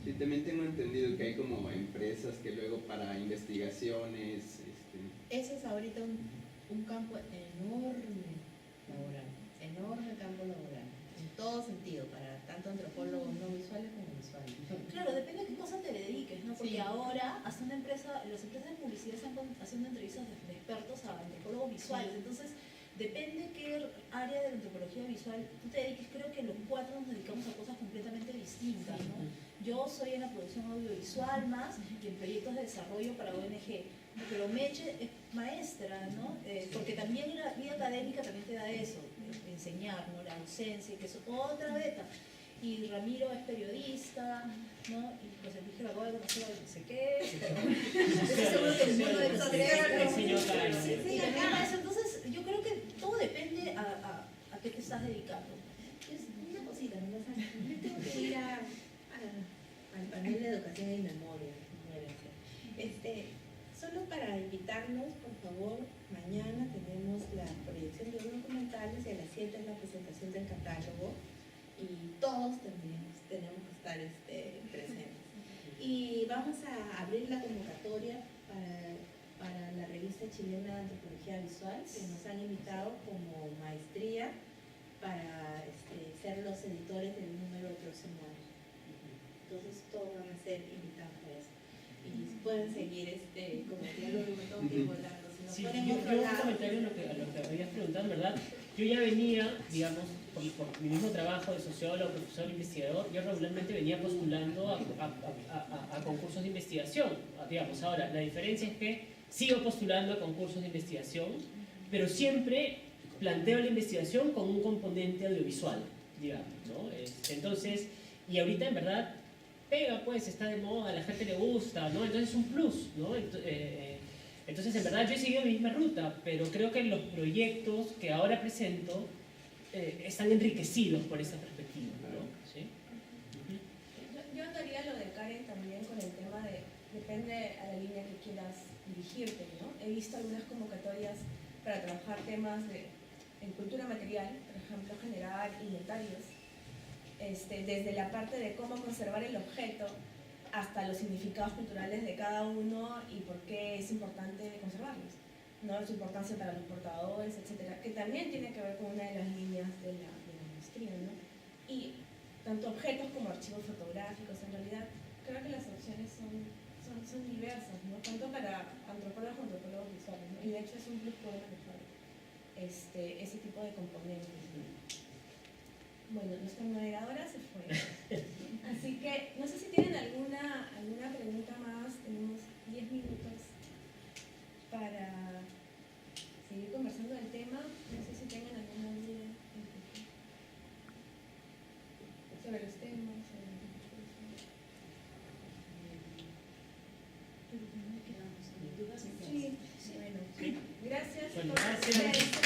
Sí, también tengo entendido que hay como empresas que luego para investigaciones... Ese es ahorita un campo enorme campo laboral, en todo sentido, para tanto antropólogos no visuales como visuales. Claro, depende de qué cosa te dediques, ¿no? Porque Sí. ahora hasta las empresas de publicidad están haciendo entrevistas de expertos a antropólogos visuales. Entonces, depende qué área de la antropología visual tú te dediques. Creo que los cuatro nos dedicamos a cosas completamente distintas, ¿no? Yo soy en la producción audiovisual más y en proyectos de desarrollo para ONG. Pero Meche es maestra, ¿no? Porque también la vida académica también te da eso, enseñar, ¿no? La docencia, que es otra beta. Y Ramiro es periodista, ¿no? Y José Luis que lo acabo de conocer a no sé qué. Estoy seguro que el mundo de los entonces, yo creo que todo depende a qué te estás dedicando. Es una cosita, ¿no? Yo tengo que ir al panel de educación y memoria. Solo para invitarnos, por favor, mañana tenemos la proyección de los documentales y a las 7 es la presentación del catálogo y todos tenemos que estar presentes. Y vamos a abrir la convocatoria para la revista chilena de antropología visual, que nos han invitado como maestría para ser los editores del número del próximo año. Entonces todos van a ser invitados a eso. Y pueden seguir como diálogo, me tengo que ir volando. Si Sí, nos ponen yo otro un lado. comentario a lo que habías preguntado, en verdad. Yo ya venía, digamos, por mi mismo trabajo de sociólogo, profesor, investigador, yo regularmente venía postulando a concursos de investigación. Digamos, ahora, la diferencia es que sigo postulando a concursos de investigación, pero siempre planteo la investigación con un componente audiovisual, digamos, ¿no? Entonces, y ahorita en verdad pega, pues, está de moda, a la gente le gusta, ¿no? Entonces es un plus, ¿no? Entonces, en verdad, yo he seguido mi misma ruta, pero creo que los proyectos que ahora presento están enriquecidos por esa perspectiva, ¿no? ¿Sí? Yo andaría lo de Karen también con el tema de, depende a la línea que quieras dirigirte, ¿no? He visto algunas convocatorias para trabajar temas en cultura material, por ejemplo, generar inventarios, desde la parte de cómo conservar el objeto hasta los significados culturales de cada uno y por qué es importante conservarlos, ¿no? Su importancia para los portadores, etcétera, que también tiene que ver con una de las líneas de la maestría, ¿no? Y tanto objetos como archivos fotográficos, en realidad, creo que las opciones son diversas, ¿no? Tanto para antropólogos como antropólogos visuales, ¿no? Y de hecho es un plus poder manejar ese tipo de componentes, ¿no? Bueno, nuestra moderadora se fue. Así que no sé si tienen alguna pregunta más. Tenemos 10 minutos para seguir conversando del tema. No sé si tengo Gracias.